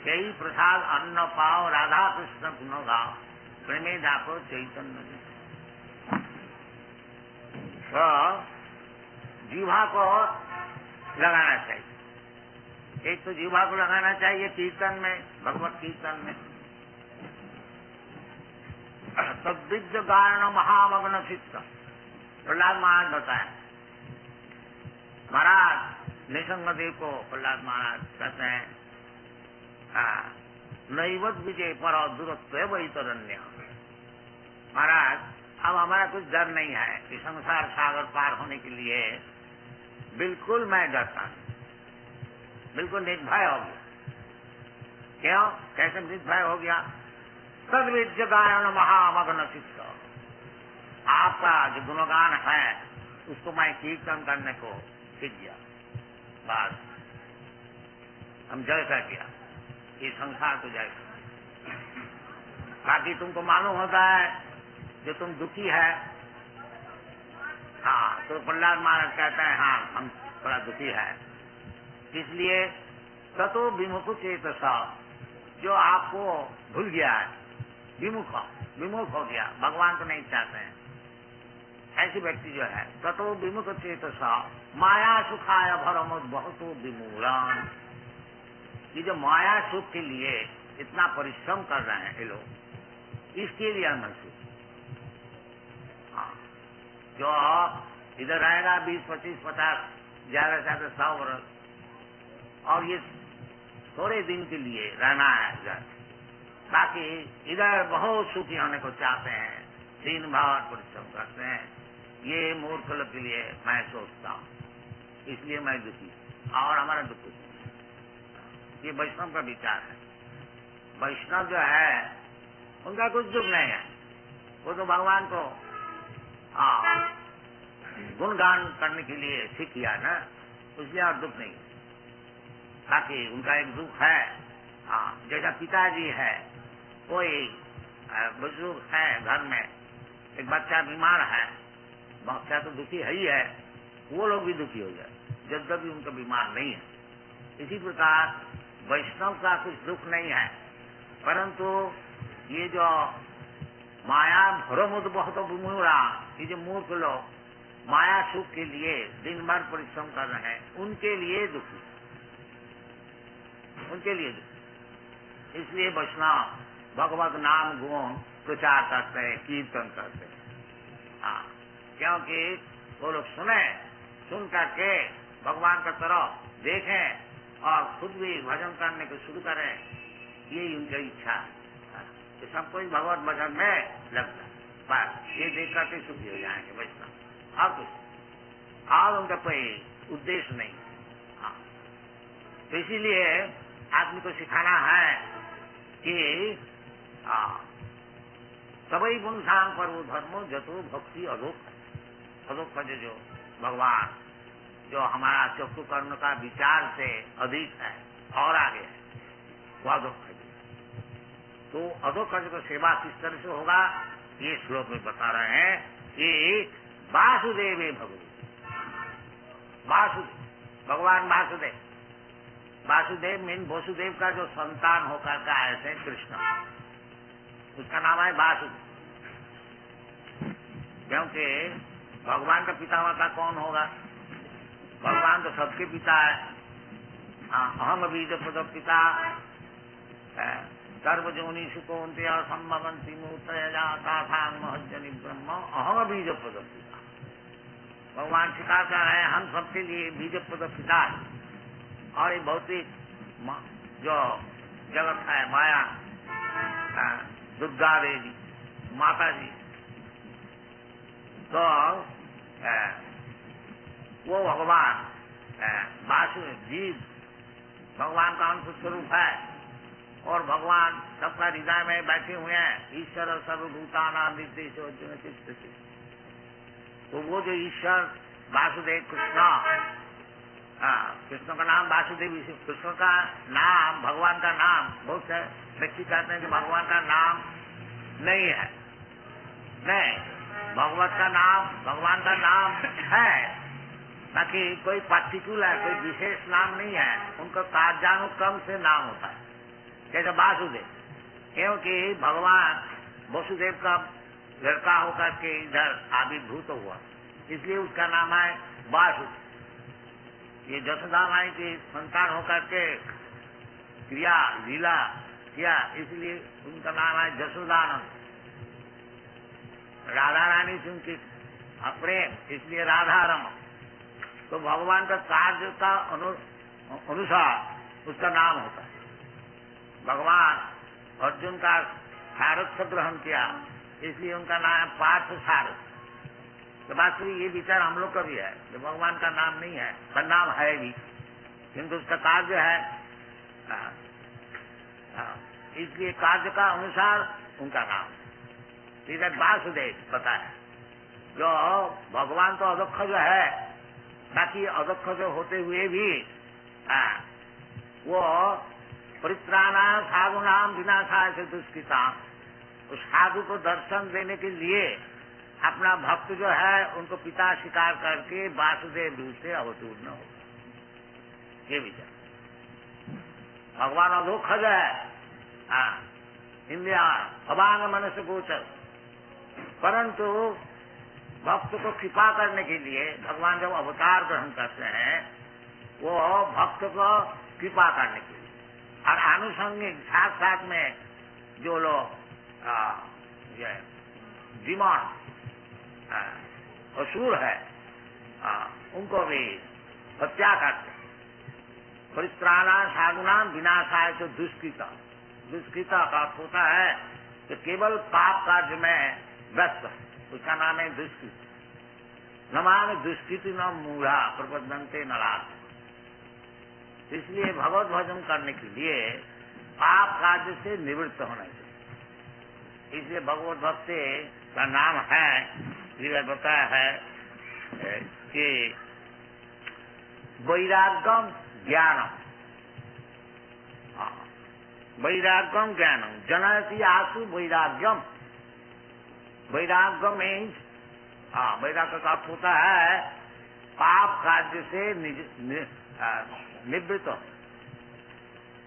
कई प्रसाद अन्न पाओ, राधा कृष्ण गुण गाओ, प्रेमे जाको चैतन्य। तो जीवा को लगाना चाहिए। एक तो जीवा को लगाना चाहिए कीर्तन में, भगवत कीर्तन में। तद्विद्य गायन महामग्न चित्त, प्रहलाद महाराज बताए। महाराज निसंगदेव को प्रहलाद महाराज कहते हैं, नैवत विजय पर दूरत्व वैतरण्य। महाराज अब हमारा कुछ डर नहीं है कि संसार सागर पार होने के लिए बिल्कुल मैं डरता हूं, बिल्कुल निर्भय हो गया। क्यों? कैसे निर्भय हो गया? तद्विद्य गायन महामग्न चित्त, आपका जो गुणगान है उसको मैं कीर्तन करने को सीख गया। बस हम जैसा किया, ये संसार तो जैसा। बाकी तुमको मालूम होता है जो तुम दुखी है, हाँ, तो प्रहलाद महाराज कहते हैं हाँ हम बड़ा दुखी है। इसलिए ततो विमुख चेतसा, जो आपको भूल गया है, विमुख हो गया, भगवान को नहीं चाहते हैं, ऐसी व्यक्ति जो है, ततो विमुख चेतसा माया सुखाय भरमुद बहुत विमूलन। ये जो माया सुख के लिए इतना परिश्रम कर रहे हैं ये लोग, इसके लिए महसूस, हाँ, जो इधर रहेगा 20, 25, 50, ज्यादा से ज्यादा 100 वर्ष, और ये थोड़े दिन के लिए रहना है इधर, बाकी इधर बहुत सुखी होने को चाहते हैं, दिन भर परिश्रम करते हैं। ये मूर्ख लोग के लिए मैं सोचता हूँ, इसलिए मैं दुखी, और हमारा दुख, ये वैष्णव का विचार है। वैष्णव जो है उनका कुछ दुख नहीं है, वो तो भगवान को गुणगान करने के लिए सीख किया ना, इसलिए और दुख नहीं। बाकी उनका एक दुख है, जैसा पिताजी है, कोई बुजुर्ग है घर में, एक बच्चा बीमार है, बच्चा तो दुखी है ही है, वो लोग भी दुखी हो जाए जब भी उनका बीमार नहीं है। इसी प्रकार वैष्णव का कुछ दुख नहीं है, परंतु ये जो माया भ्रमुद बहुत विमूढ़ा, ये जो मूर्ख लोग माया सुख के लिए दिन भर परिश्रम कर रहे हैं, उनके लिए दुखी, उनके लिए दुखी। इसलिए वैष्णव भगवत नाम गुण प्रचार करते हैं, कीर्तन करते हैं, हाँ, क्योंकि वो लोग सुन करके भगवान का तरफ देखें और खुद भी भजन करने को शुरू करें, यही उनकी इच्छा है। तो सब कोई भगवत भजन में लगता है, बस ये देख करके सुखी हो जाएंगे वैष्णव, और कुछ, और उनका कोई उद्देश्य नहीं। हाँ, तो इसीलिए आदमी को सिखाना है कि सबई गुण शाम पर वो धर्मो जतो भक्ति अलोक, अलोक का जो भगवान जो हमारा चक्षुकर्म का विचार से अधिक है और आगे है, वो अधोक्षज। तो अधोक्षज को सेवा किस तरह से होगा ये श्लोक में बता रहे हैं कि वासुदेव भगवान वासुदेव। वासुदेव मीन वसुदेव का जो संतान होकर का आए थे कृष्ण, उसका नाम है वासुदेव। क्योंकि भगवान का पितामाता कौन होगा? भगवान तो सबके पिता है। अहम बीज पद पिता सर्वजोनि सुकोन्ते असंभवंती मूर्तय जाता था महजनी ब्रह्म अहम बीज पद पिता। भगवान स्वीकार कर रहे हैं हम सबके लिए बीज पद पिता है। और ये भौतिक जो जगत है माया, दुर्गा देवी माता जी, तो वो भगवान वासुदेव जीव भगवान का अंश स्वरूप है। और भगवान सबका हृदय में बैठे हुए हैं। ईश्वर सर्वभूतानां निर्देशो अर्जुन तिष्ठति। तो वो जो ईश्वर वासुदेव कृष्ण का नाम वासुदेव। कृष्ण का नाम भगवान का नाम, बहुत से व्यक्ति कहते हैं कि भगवान का नाम नहीं है। नहीं, भगवत का नाम भगवान का नाम है, बाकी कोई पार्टिकुलर कोई विशेष नाम नहीं है। उनका कार्यानुक्रम से नाम होता है, जैसे वासुदेव। क्योंकि भगवान वसुदेव का लड़का होकर के इधर आविर्भूत हुआ, इसलिए उसका नाम है वासुदेव। ये जसोदा माई की संतान होकर के क्रिया लीला किया, इसलिए उनका नाम है जसोदानंद। राधा रानी से उनकी प्रेम, इसलिए राधा रमन। तो भगवान का कार्य का अनुसार उसका नाम होता है। भगवान अर्जुन का सारथ्य ग्रहण किया, इसलिए उनका नाम है पार्थ सारथ। तो वास्तविक ये विचार हम लोग का भी है कि भगवान का नाम नहीं है, पर नाम है भी, किंतु उसका कार्य है। इसलिए कार्य का अनुसार उनका नाम इधर वासुदेव पता है। जो भगवान तो अधोक्षज है, बाकी अधोक्षज होते हुए भी वो परित्राणा साधुनाम विनाशाय च दुष्कृताम। उस साधु को दर्शन देने के लिए अपना भक्त जो है उनको पिता स्वीकार करके वासुदेव रूप से अवतीर्ण हो। ये विचार भगवान अधोक्षज है, इंद्रिया अभांग मनुष्य गोचर, परंतु भक्त को कृपा करने के लिए भगवान जब अवतार ग्रहण करते हैं वो भक्त को कृपा करने के लिए। और आनुषंगिक साथ साथ में जो लोग डिमॉन असुर है उनको भी हत्या करते। परित्राणा साधुनाम विनाशाय तो दुष्कृता। दुष्कृता का अर्थ होता है कि केवल पाप कार्य में व्यस्त है, उसका नाम है दुष्कृत। न मान दुष्कृति न मूढ़ा प्रबद्धन्ते नरात्। इसलिए भगवत भजन करने के लिए पाप कार्य से निवृत्त होना चाहिए। इसलिए भगवत भक्ति का नाम है, ये बताया है कि वैराग्यम ज्ञानम। वैराग्यम ज्ञानम जनयति आसु वैराग्यम। वैराग्य मीन्स वैराग्य का अर्थ होता है पाप कार्य से निवृत्त।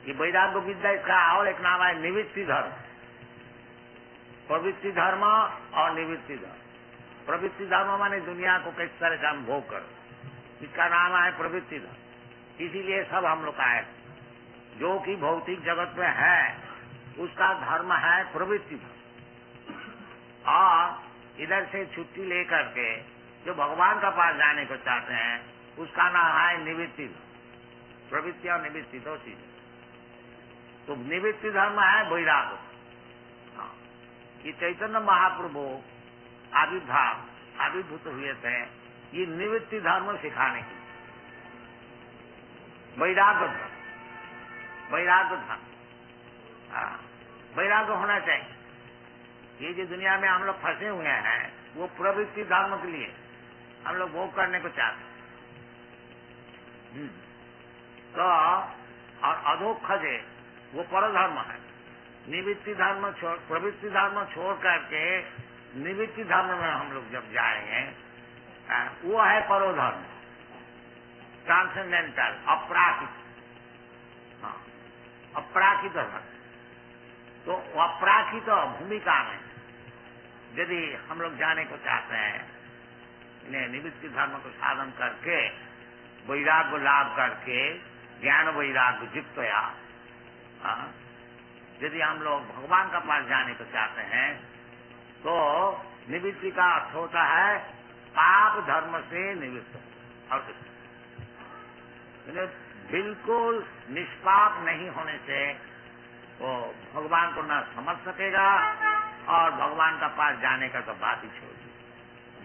ये वैराग्य विद्या इसका और एक नाम है निवृत्ति धर्म। प्रवृत्ति धर्म और निवृत्ति धर्म। प्रवृत्ति धर्म माने दुनिया को किस तरह से हम भोग करो, इसका नाम है प्रवृत्ति धर्म। इसीलिए सब हम लोग का है जो कि भौतिक जगत में है उसका धर्म है प्रवृत्ति धर्म। और इधर से छुट्टी लेकर के जो भगवान का पास जाने को चाहते हैं उसका नाम है निवृत्ति धर्म। प्रवृत्ति और निवृत्ति दो चीजें। तो निवृत्ति धर्म है वैराग्य। ये चैतन्य महाप्रभु आविर्भूत हुए थे ये निवृत्ति धर्म सिखाने के लिए। वैराग्य धर्म, वैराग्य धर्म, वैराग्य होना चाहिए। ये जो दुनिया में हम लोग फंसे हुए हैं वो प्रवृत्ति धर्म के लिए, हम लोग भोग करने को चाहते हैं। तो और अधोक्षजे वो परधर्म है। निवृत्ति धर्म छोड़, प्रवृत्ति धर्म छोड़ करके निवृत्ति धर्म में हम लोग जब जाएंगे, वो है परोधर्म, ट्रांसेंडेंटल, अपराकित। हाँ, अपराकित धर्म। तो अपराकित भूमिका में यदि हम लोग जाने को चाहते हैं, इन्हें निवृत्ति धर्म को साधन करके वैराग्य लाभ करके ज्ञान वैराग्य जित्या, यदि हम लोग भगवान का पास जाने को चाहते हैं, तो निवृत्ति का अर्थ होता है पाप धर्म से निवृत्त। और बिल्कुल निष्पाप नहीं होने से वो भगवान को न समझ सकेगा और भगवान का पास जाने का तो बात ही छोड़ दी।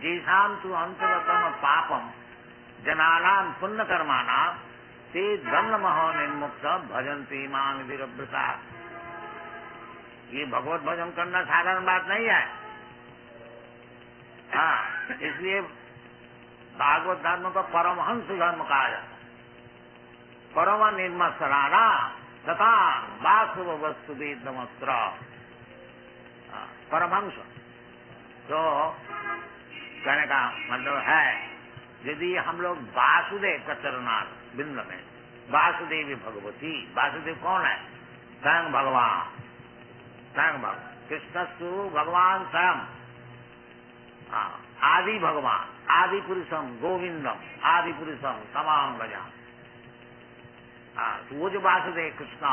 जीसाम तु अंतरतम पापम जनानाम पुण्य कर्माना ते दंड महो निर्मुक्त भजन्ति मां विरव्रता। ये भगवत भजन करना साधारण बात नहीं है। हाँ, इसलिए भागवत धर्म को परमहंस धर्म कहा जाता है। परम निर्मत्सराना तथा वासुव वस्तु वेदमस्त्र। परमहंस तो कहने का मतलब है, यदि हम लोग वासुदेव का चरणार्थ बिंद में, वासुदेवी भगवती, वासुदेव कौन है? स्वयं भगवान, स्वयं भगवान कृष्णस्तु भगवान स्वयं, आदि भगवान, आदि पुरुषम गोविंदम, आदि पुरुषम तमाम भजा। तो वो जो वासुदेव कृष्णा,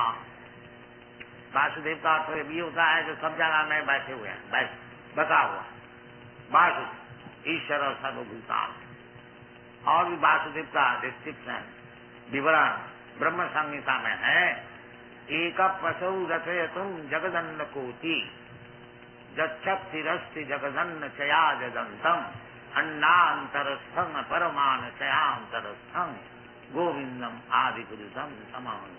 वासुदेव का अर्थ ये होता है जो सब जगह में बैठे हुए हैं, बता हुआ वासुदेव ईश्वर और सर्वभूतान। और भी वासुदेव का डिस्क्रिप्शन विवरण ब्रह्म संहिता में है। एक पशु रचयतुम जगदन्न कोटि जक्षिरस्ति जगदन्न चया जदंतम अन्नांतरस्थं परमान चयांतरस्थं गोविंदम आदि पुरुषम समान।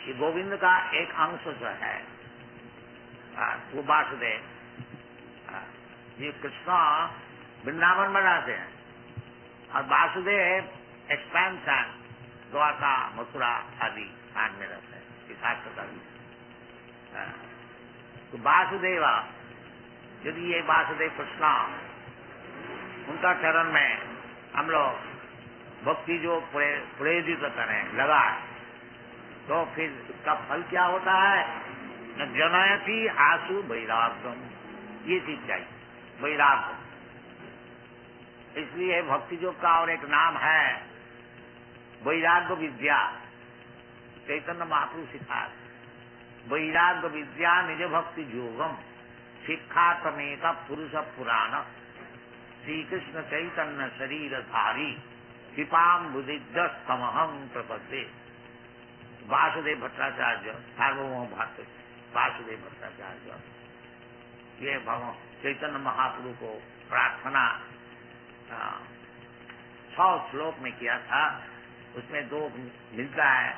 ये गोविंद का एक अंश जो है वो वासुदेव, ये कृष्णा वृंदावन बनाते हैं और वासुदेव एक्सपेंशन द्वारका मथुरा आदि स्थान में रहते हैं। शास्त्र का तो वासुदेव, यदि ये वासुदेव कृष्णा उनका चरण में हम लोग भक्ति जो प्रेरित करें लगा, तो फिर उसका फल क्या होता है? न जनयति आसु वैराग्यम। ये चीज चाहिए, वैराग्य। इसलिए भक्ति योग का और एक नाम है वैराग्य विद्या। चैतन्य महाप्रभु सिखा वैराग्य विद्या निज भक्ति योगम शिक्षा तमेक पुरुष पुराण श्री कृष्ण चैतन्य शरीर धारी कृपाम बुद्धिदस्तमहं प्रपद्ये। वासुदेव भट्टाचार्य सार्वभौम भट्ट वासुदेव भट्टाचार्य, ये भगवान चैतन्य महाप्रभु को प्रार्थना 100 श्लोक में किया था। उसमें 2 मिलता है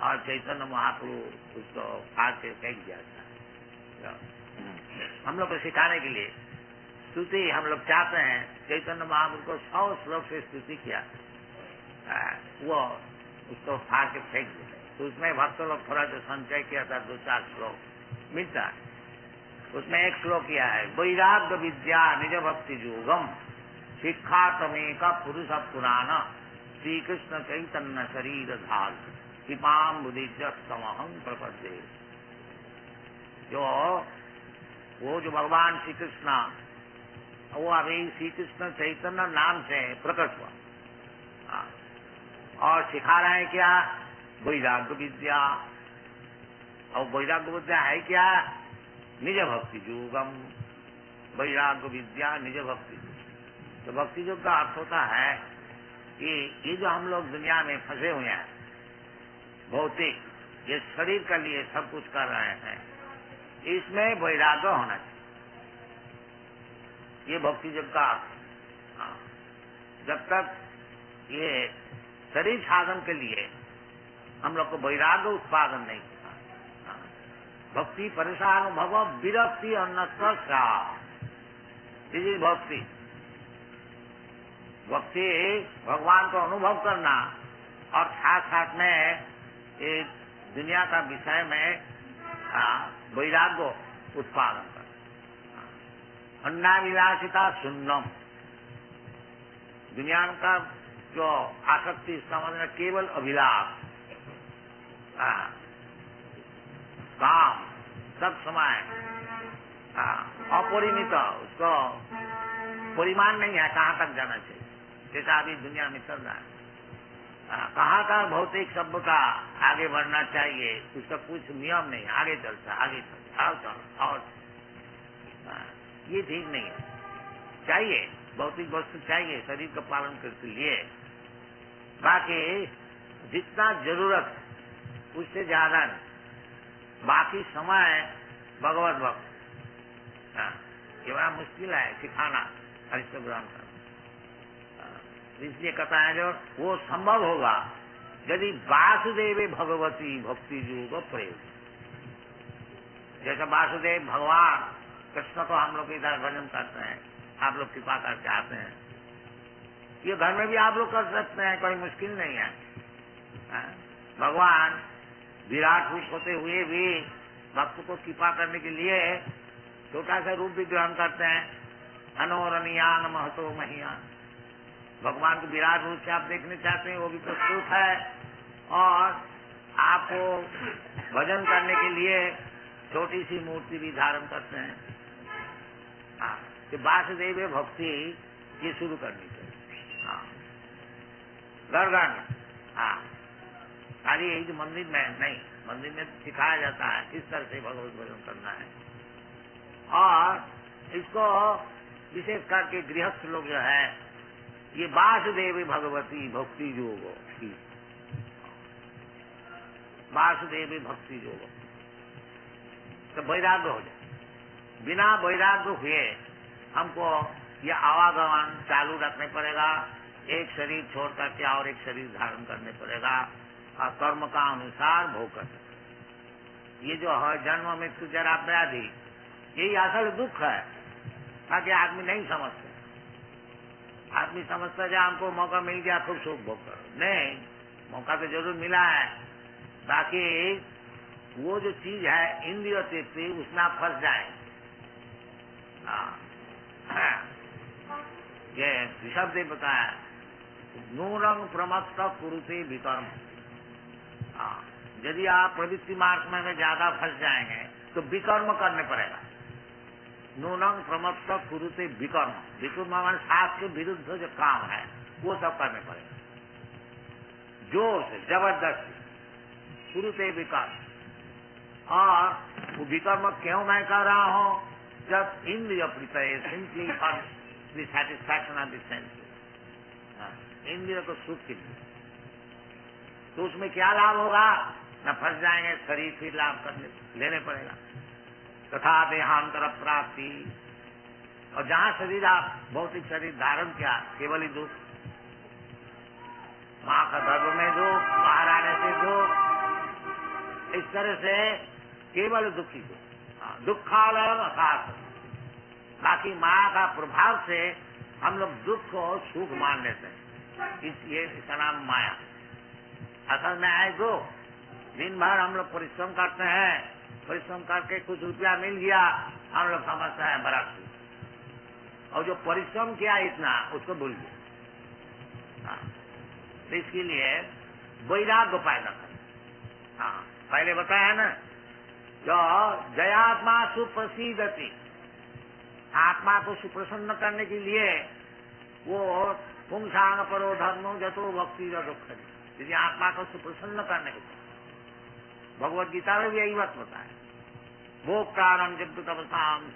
और चैतन्य महाप्रभु उसको फाड़ के फेंक दिया था। हम लोग को सिखाने के लिए स्तुति हम लोग चाहते हैं, चैतन्य महाप्रभु को 100 श्लोक से स्तुति किया, वो उसको फाड़ के फेंक दिया। तो उसमें भक्त लोग थोड़ा जो संचय किया था 2-4 श्लोक मिलता है। उसमें एक श्लोक किया है वैराग्य विद्या निज भक्ति योगम शिक्षा तमेका पुरुष पुराण श्री कृष्ण चैतन्य शरीर धार कृपाम बुद्धिदस्तमहं प्रपद्ये। जो वो जो भगवान श्री कृष्ण, वो अभी श्री कृष्ण चैतन्य नाम से प्रकट हुआ और सिखा रहे हैं क्या? वैराग्य विद्या। और वैराग्य विद्या है क्या? निज भक्ति योगम। वैराग्य विद्या निज भक्ति। तो भक्ति योग का अर्थ होता है कि ये जो हम लोग दुनिया में फंसे हुए हैं, भौतिक, ये शरीर के लिए सब कुछ कर रहे हैं, इसमें वैराग्य होना चाहिए। ये भक्ति योग का अर्थ। जब तक ये शरीर साधन के लिए हम लोग को वैराग्य उत्पादन नहीं होता, भक्ति परेशान भव विरक्ति अन्नत भक्ति। भक्ति भगवान को अनुभव करना और साथ साथ में ये दुनिया का विषय में वैराग्य उत्पादन करना। अन्नाविलासिता शून्यम, दुनिया का जो आसक्ति समझना केवल अभिलाष, काम सब समय अपरिमित, उसको परिमाण नहीं है कहाँ तक जाना चाहिए, जैसा अभी दुनिया में चल रहा है। कहाँ का भौतिक शब्द का आगे बढ़ना चाहिए, उसका कुछ नियम नहीं, आगे चलता आगे चलता और चल और ये ठीक नहीं है। चाहिए भौतिक वस्तु चाहिए शरीर का पालन करके लिए, बाकी जितना जरूरत उससे ज्यादा नहीं। बाकी समय भगवत भक्त, ये बड़ा मुश्किल है सिखाना हरिष्ठ ग्रहण करना। इसलिए कहता है जो वो संभव होगा यदि वासुदेव भगवती भक्ति योग प्रयोग। जैसे वासुदेव भगवान कृष्ण को हम लोग इधर भजन करते हैं, आप लोग कृपा करके आते हैं, ये घर में भी आप लोग कर सकते हैं, कोई मुश्किल नहीं है। भगवान विराट रूप होते हुए भी भक्त को कृपा करने के लिए छोटा सा रूप भी ग्रहण करते हैं। अनोरणीयान महतो महियान, भगवान को विराट रूप से आप देखने चाहते हैं, वो भी प्रस्तुत है। और आपको भजन करने के लिए छोटी सी मूर्ति भी धारण करते हैं। वासुदेव भक्ति ये शुरू करनी चाहिए घर घर में। खाली यही जो मंदिर में नहीं, मंदिर में सिखाया जाता है इस तरह से भगवत भजन करना है। और इसको विशेष करके गृहस्थ लोग जो है ये वासुदेव भगवती भक्ति योग, वासुदेव भक्ति योग, तो वैराग्य हो जाए। बिना वैराग्य हुए हमको ये आवागमन चालू रखने पड़ेगा, एक शरीर छोड़ करके और एक शरीर धारण करने पड़ेगा और कर्म का अनुसार भोग करना। ये जो है जन्म मृत्यु जरा व्याधि, यही असल दुख है, ताकि आदमी नहीं समझते। आदमी समझता है हमको मौका मिल गया खूब सुख भोग करो, नहीं, मौका तो जरूर मिला है, बाकी वो जो चीज है इंद्रिय तृप्ति उसमें आप फंस जाए। ये ऋषभ देव बताया नूरंग प्रमत्त कुरुते विकर्म। यदि आप प्रवृत्ति मार्ग में ज्यादा फंस जाएंगे तो विकर्म करने पड़ेगा। नूनंग प्रमत्त कुरुते विकर्म, विकर्म मान शास्त्र के विरुद्ध जो काम है वो सब करने पड़ेगा, जोर से जबरदस्ती कुरुते विकर्म। और वो विकर्म क्यों मैं कर रहा हूं? जब इंद्रिय प्रीतय सिंपली और सेटिस्फैक्शन ऑफ द सेंस, इंद्रिय को सुख के लिए, तो उसमें क्या लाभ होगा? न फंस जाएंगे, शरीर फिर लाभ करने लेने पड़ेगा। तथा देहांतर प्राप्ति, और जहां शरीर आप भौतिक शरीर धारण किया केवल ही दुख, माँ का गर्भ में दुख, बाहर आने से दुख, इस तरह से केवल दुखी दुखालय अर्थात। बाकी माँ का प्रभाव से हम लोग दुख को सुख मान लेते हैं, इसका नाम माया। असल में है दुख। दिन भर हम लोग परिश्रम करते हैं, परिश्रम करके कुछ रुपया मिल गया, हम लोग समझते हैं बड़ा सुख, और जो परिश्रम किया इतना उसको भूल गया। तो इसके लिए वैराग्य पैदा करें। पहले बताया ना, जो जयात्मा सुप्रसिद्धति, आत्मा को सुप्रसन्न करने के लिए वो पुंसांग परो धर्मो जतो भक्ति दुख। यदि आत्मा को सुप्रसन्न करने के लिए भगवत गीता में भी यही बात बताया, भोक्तारम जब तपसाम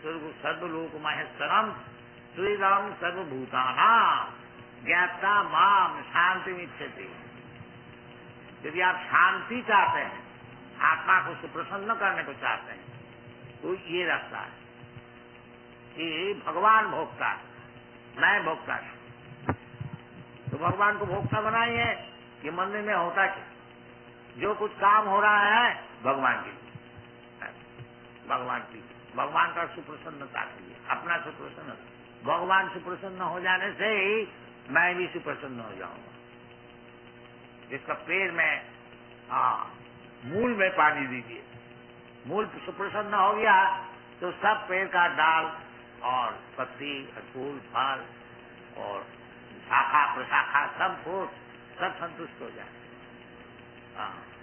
सर्वलोक महेश्वरम श्रीराम सर्वभूतानाम ज्ञाता माम शांति मिच्छति। यदि आप शांति चाहते हैं, आत्मा को सुप्रसन्न करने को चाहते हैं, तो ये रास्ता है कि भगवान भोक्ता है, मैं भोक्ता है। तो भगवान को भोक्ता बनाइए। ये मंदिर में होता क्या? जो कुछ काम हो रहा है भगवान के लिए, भगवान की, भगवान का सुप्रसन्नता के लिए, अपना सुप्रसन्न। भगवान सुप्रसन्न हो जाने से ही मैं भी सुप्रसन्न हो जाऊंगा। जिसका पेड़ में मूल में पानी दीजिए, मूल सुप्रसन्न हो गया तो सब पेड़ का डाल और पत्ती और फूल फल और शाखा प्रशाखा सब संतुष्ट हो जाए।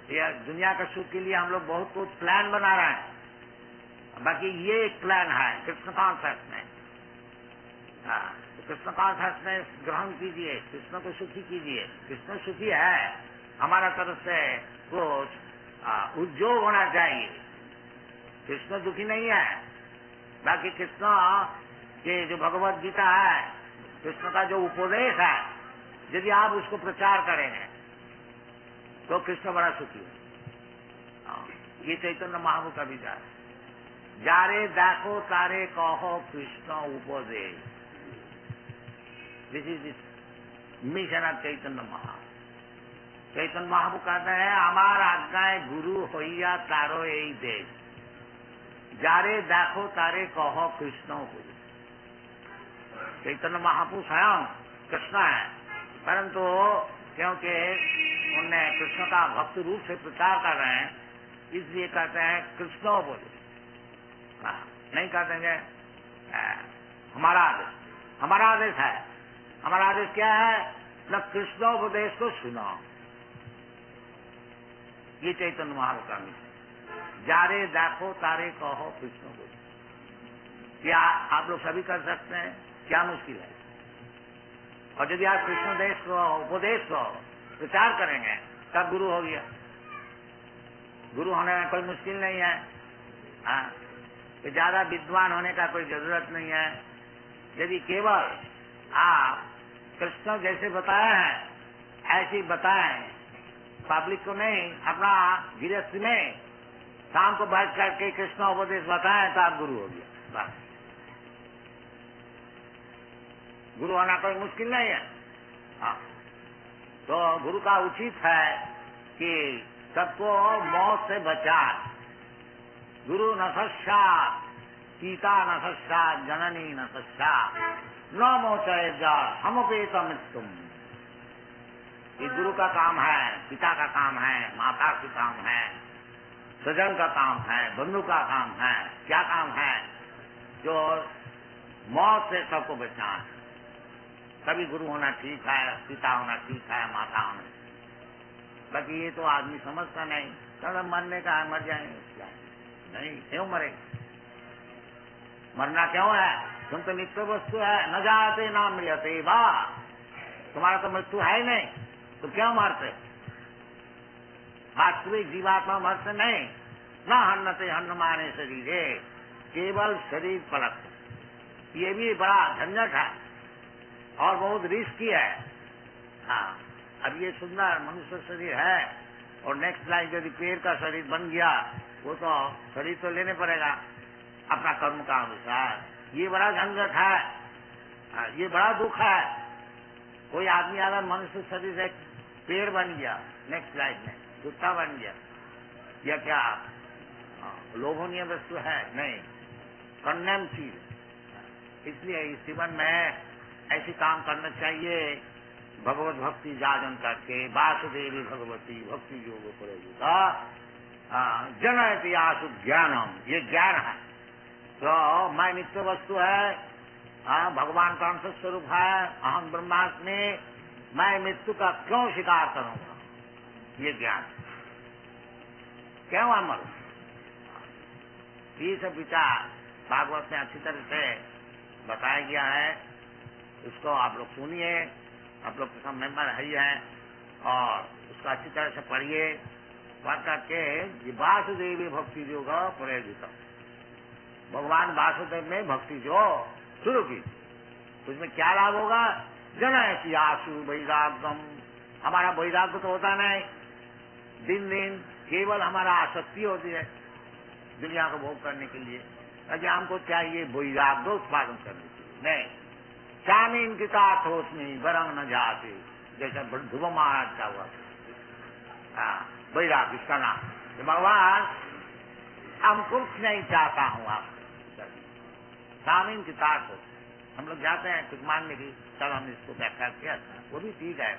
यह दुनिया का सुख के लिए हम लोग बहुत कुछ प्लान बना रहे हैं, बाकी ये एक प्लान है कृष्ण कॉन्शसनेस। तो कृष्ण कॉन्शसनेस ग्रहण कीजिए, कृष्ण को सुखी कीजिए। कृष्ण सुखी है, हमारा तरफ से कुछ उद्योग होना चाहिए। कृष्ण दुखी नहीं है। बाकी कृष्ण के जो भगवत गीता है, कृष्ण का जो उपदेश है, यदि आप उसको प्रचार करेंगे तो कृष्ण बड़ा सुखी है। ये चैतन्य महाप्रभु का विचार है। जारे देखो तारे कहो कृष्ण उपदेश। This is mission of Chaitanya Mahaprabhu. Chaitanya Mahaprabhu कहते हैं हमार आज्ञाएं गुरु होइया तारो यही देश। जारे देखो तारे कहो कृष्ण उपदेश। चैतन्य महाप्रभु स्वयं कृष्ण है, परंतु क्योंकि उनने कृष्ण का भक्त रूप से प्रचार कर रहे हैं, इसलिए कहते हैं कृष्ण बोले। नहीं कह देंगे हमारा आदेश है। हमारा आदेश क्या है? न कृष्णोपदेश को सुनो। ये चैतन्य महाप्रभु का मिशन। जारे देखो तारे कहो कृष्ण बोले। क्या आप लोग सभी कर सकते हैं? क्या मुश्किल है? और यदि आप कृष्ण देश को उपदेश को प्रचार करेंगे तब गुरु हो गया। गुरु होने में कोई मुश्किल नहीं है। तो ज्यादा विद्वान होने का कोई जरूरत नहीं है। यदि केवल आप कृष्ण जैसे बताए हैं ऐसे बताएं, पब्लिक को नहीं, अपना गृहस्थ में शाम को बैठ करके कृष्ण उपदेश बताएं तो आप गुरु हो गया। बस गुरु होना कोई मुश्किल नहीं है। तो गुरु का उचित है कि सबको मौत से बचाए। गुरु न सस्सात्, सीता न सस्सात्, जननी न सस्सात्, न मोचयेगा समुपेतमित्तुम। ये गुरु का काम है, पिता का काम है, माता का काम है, सजन का काम है, बंधु का काम है। क्या काम है? जो मौत से सबको बचाए। कभी गुरु होना ठीक है, पिता होना ठीक है, माता होना। बाकी ये तो आदमी समझता नहीं। चलो मरने का है, मर जाएंगे। नहीं, क्यों मरे? मरना क्यों है? तुम तो नित्य वस्तु है। न जाते ना मिलते वाह, तुम्हारा तो मृत्यु है ही नहीं, तो क्यों मरते? वास्तविक जीवात्मा मरते नहीं। न हन्नते हन्न माने शरीर, केवल शरीर पलट। ये भी बड़ा झंझट है और बहुत रिस्की है। अब ये सुंदर मनुष्य शरीर है और नेक्स्ट लाइफ यदि पेड़ का शरीर बन गया, वो तो शरीर तो लेने पड़ेगा अपना कर्म का अनुसार। ये बड़ा झंझट है, ये बड़ा दुख है। कोई आदमी अगर मनुष्य शरीर से पेड़ बन गया नेक्स्ट लाइफ में, कुत्ता बन गया, या क्या लोभनीय वस्तु है? नहीं, कंडेम चीज। इसलिए इस जीवन में ऐसी काम करना चाहिए। भगवत भक्ति जागरण करके वासुदेवी भगवती भक्ति योग प्रयोगिता जनयति आशु ज्ञानम। ये ज्ञान है। तो मैं नित्य वस्तु है, भगवान का अंश स्वरूप है, अहम ब्रह्मास्मि, मैं मृत्यु का क्यों शिकार करूंगा? ये ज्ञान क्यों अमर? ये सब विचार भागवत में अच्छी तरह से बताया गया है। उसको आप लोग सुनिए, आप लोग सब मेंबर है ही हैं, और उसको अच्छी तरह से पढ़िए। पढ़ करके ये वासुदेवी भक्ति योग प्रयोगित, भगवान वासुदेव में भक्ति जो शुरू की, उसमें क्या लाभ होगा? जनयति आशु वैराग्यम। हमारा वैराग्य तो होता नहीं, दिन दिन केवल हमारा आसक्ति होती है दुनिया को भोग करने के लिए। अगर हमको चाहिए वैराग्य उत्पादन करने के लिए, नहीं चामीन की ताथोस्मी बरंग न जाते, जैसा ध्रुव महाराज का हुआ। वैराग्य इसका नाम। तो भगवान हम कुछ नहीं चाहता हूँ, आप चामीन की ताथो, हम लोग जाते हैं कुछ मांगने की, चल हम इसको व्याख्या किया, वो भी ठीक है,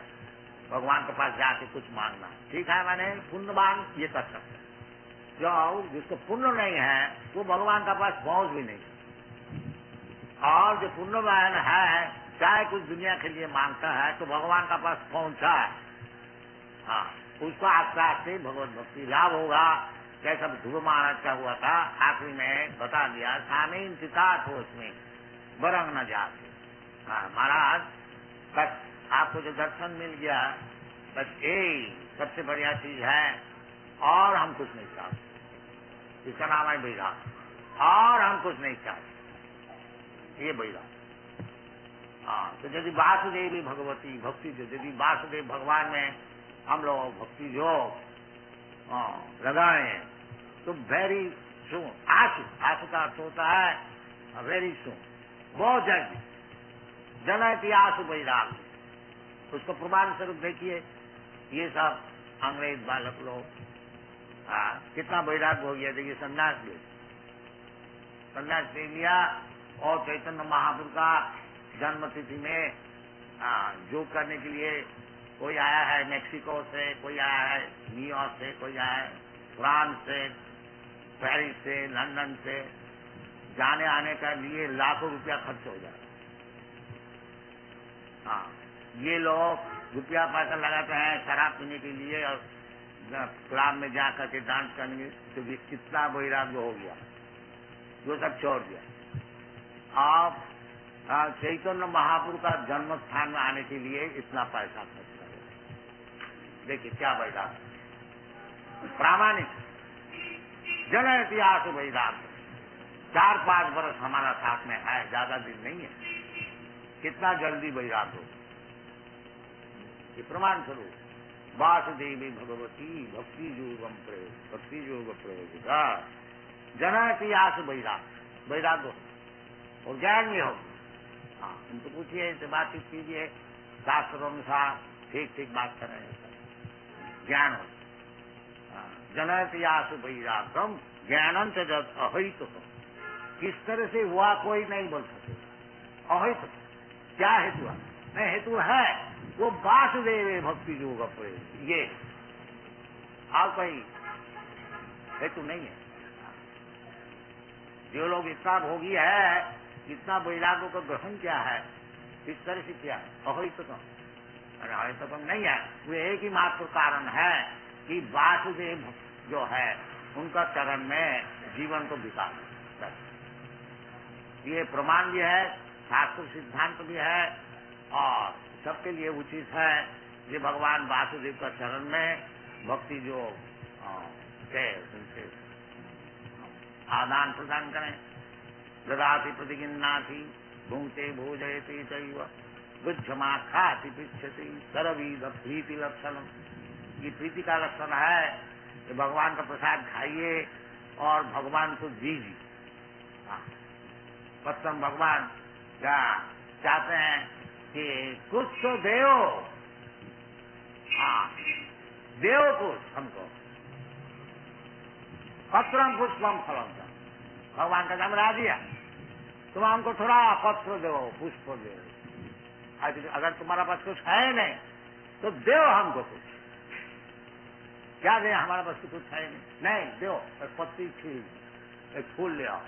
भगवान के पास जाके कुछ मांगना ठीक है, मैंने पुण्यवान ये कर सकते। जो जिसको पुण्य नहीं है वो भगवान के पास पहुंच भी नहीं, और जो पुण्यवान है चाहे कुछ दुनिया के लिए मांगता है तो भगवान का पास पहुंचा है, हाँ, उसको आस्ते आस्ते भगवत भक्ति लाभ होगा। जैसा ध्रुव महाराज का हुआ था, आखिरी में बता दिया, सामीन चितार्थ हो उसमें बरंग न जाते। हाँ महाराज, बस आपको जो दर्शन मिल गया, बस यही सबसे बढ़िया चीज है, और हम कुछ नहीं चाहते। इसका नाम है वैराग, और हम कुछ नहीं चाहते, ये वैराग। हाँ, तो यदि वासुदेवी भगवती भक्ति, जो यदि वासुदेव भगवान में हम लोग भक्ति जो लगाए तो वेरी सुन, आंसू, आंसू का अर्थ होता है वेरी सुन, बहुत जल्दी, जनयति आंसू वैराग। उसको प्रमाण स्वरूप देखिए, ये सब अंग्रेज बालक लोग कितना वैराग्य हो गया। देखिए संन्यास ले लिया, और चैतन्य महाप्रभु का जन्म तिथि में योग करने के लिए कोई आया है मेक्सिको से, कोई आया है न्यूयॉर्क से, कोई आया है फ्रांस से, पेरिस से, लंदन से, जाने आने का लिए लाखों रुपया खर्च हो जाए। हाँ, ये लोग रुपया पैसा लगाते हैं शराब पीने के लिए और क्लब में जा करके डांस करने, तो कितना वैराग्य हो गया, वो सब छोड़ दिया। आप चैतन्य महाप्रभु का जन्म स्थान में आने के लिए इतना पैसा खर्च करें, देखिए क्या वैराग्य, प्रामाणिक जन इतिहास वैराग्य। 4-5 वर्ष हमारा साथ में है, ज्यादा दिन नहीं है, कितना जल्दी वैराग्य हो। ये प्रमाण स्वरूप वासुदेवी भगवती भक्ति योगम प्रयोग, भक्ति योग प्रयोगिता जन इतिहास वैराग्य और ज्ञान भी हो। हाँ, उनको पूछिए, इनसे बातचीत कीजिए, शास्त्रों अनुसार ठीक ठीक बात कर रहे हैं, ज्ञान हो। जनयति वैराग्यम ज्ञानम च जब अहित, किस तरह से हुआ कोई नहीं बोल सकते। अहित क्या हेतु है? नहीं, हेतु है वो वासुदेव भक्ति योग प्रयोग, ये आप कहीं हेतु नहीं है। जो लोग इतना भोगी है, इतना वैराग्य को ग्रहण किया है, इस तरह से किया है, अहितकम, अरे अहितकम नहीं है, वो एक ही मात्र कारण है कि वासुदेव जो है उनका चरण में जीवन को बिता, ये प्रमाण भी है, शास्त्र सिद्धांत भी है, और सबके लिए उचित है ये भगवान वासुदेव का चरण में भक्ति जो उनसे आदान प्रदान करें। ददाति प्रतिगिन्नाति भुंक्ते भोजयति चैव गुच्छमा खाति पिच्छति सर्वविध प्रीति लक्षणम। ये प्रीति का लक्षण है कि भगवान का प्रसाद खाइए और भगवान को दीजिए। पत्तम भगवान क्या चाहते हैं कि कुछ तो देओ, हाँ देओ कुछ हमको, पत्रम पुष्पम फलम। भगवान का नाम ला दिया, तुम हमको थोड़ा पत्र दो, पुष्प दो। अगर तुम्हारा पास कुछ है नहीं तो दो हमको कुछ। क्या दें, हमारे पास कुछ है नहीं, दो एक पत्ती खील, एक फूल ले आओ,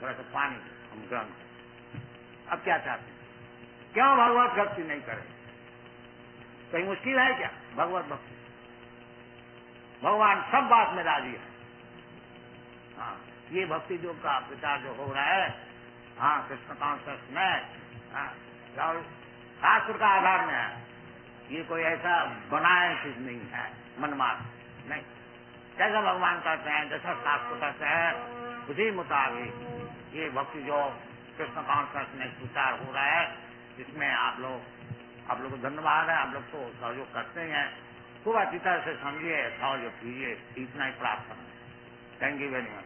थोड़ा सा पानी हम ग्रहण करें। अब क्या चाहते हैं, क्यों भगवत भक्ति नहीं करें? कहीं मुश्किल है क्या भगवत भक्ति? भगवान सब बात में राजी है। हाँ, ये भक्ति योग का प्रचार जो हो रहा है, हाँ कृष्ण कॉन्सेप्ट में शास्त्र का आधार में है, ये कोई ऐसा बनाया चीज नहीं है, मनमार नहीं। जैसा भगवान कहते हैं, जैसा शास्त्र कहते हैं, उसी मुताबिक ये भक्ति जो कृष्ण कॉन्सेप्ट में प्रचार हो रहा है, इसमें आप लोग को धन्यवाद है, आप लोग तो सहयोग करते हैं, खूब अच्छी तरह से समझिए, सहयोग कीजिए, इतना ही प्रार्थना है। Thank you very much.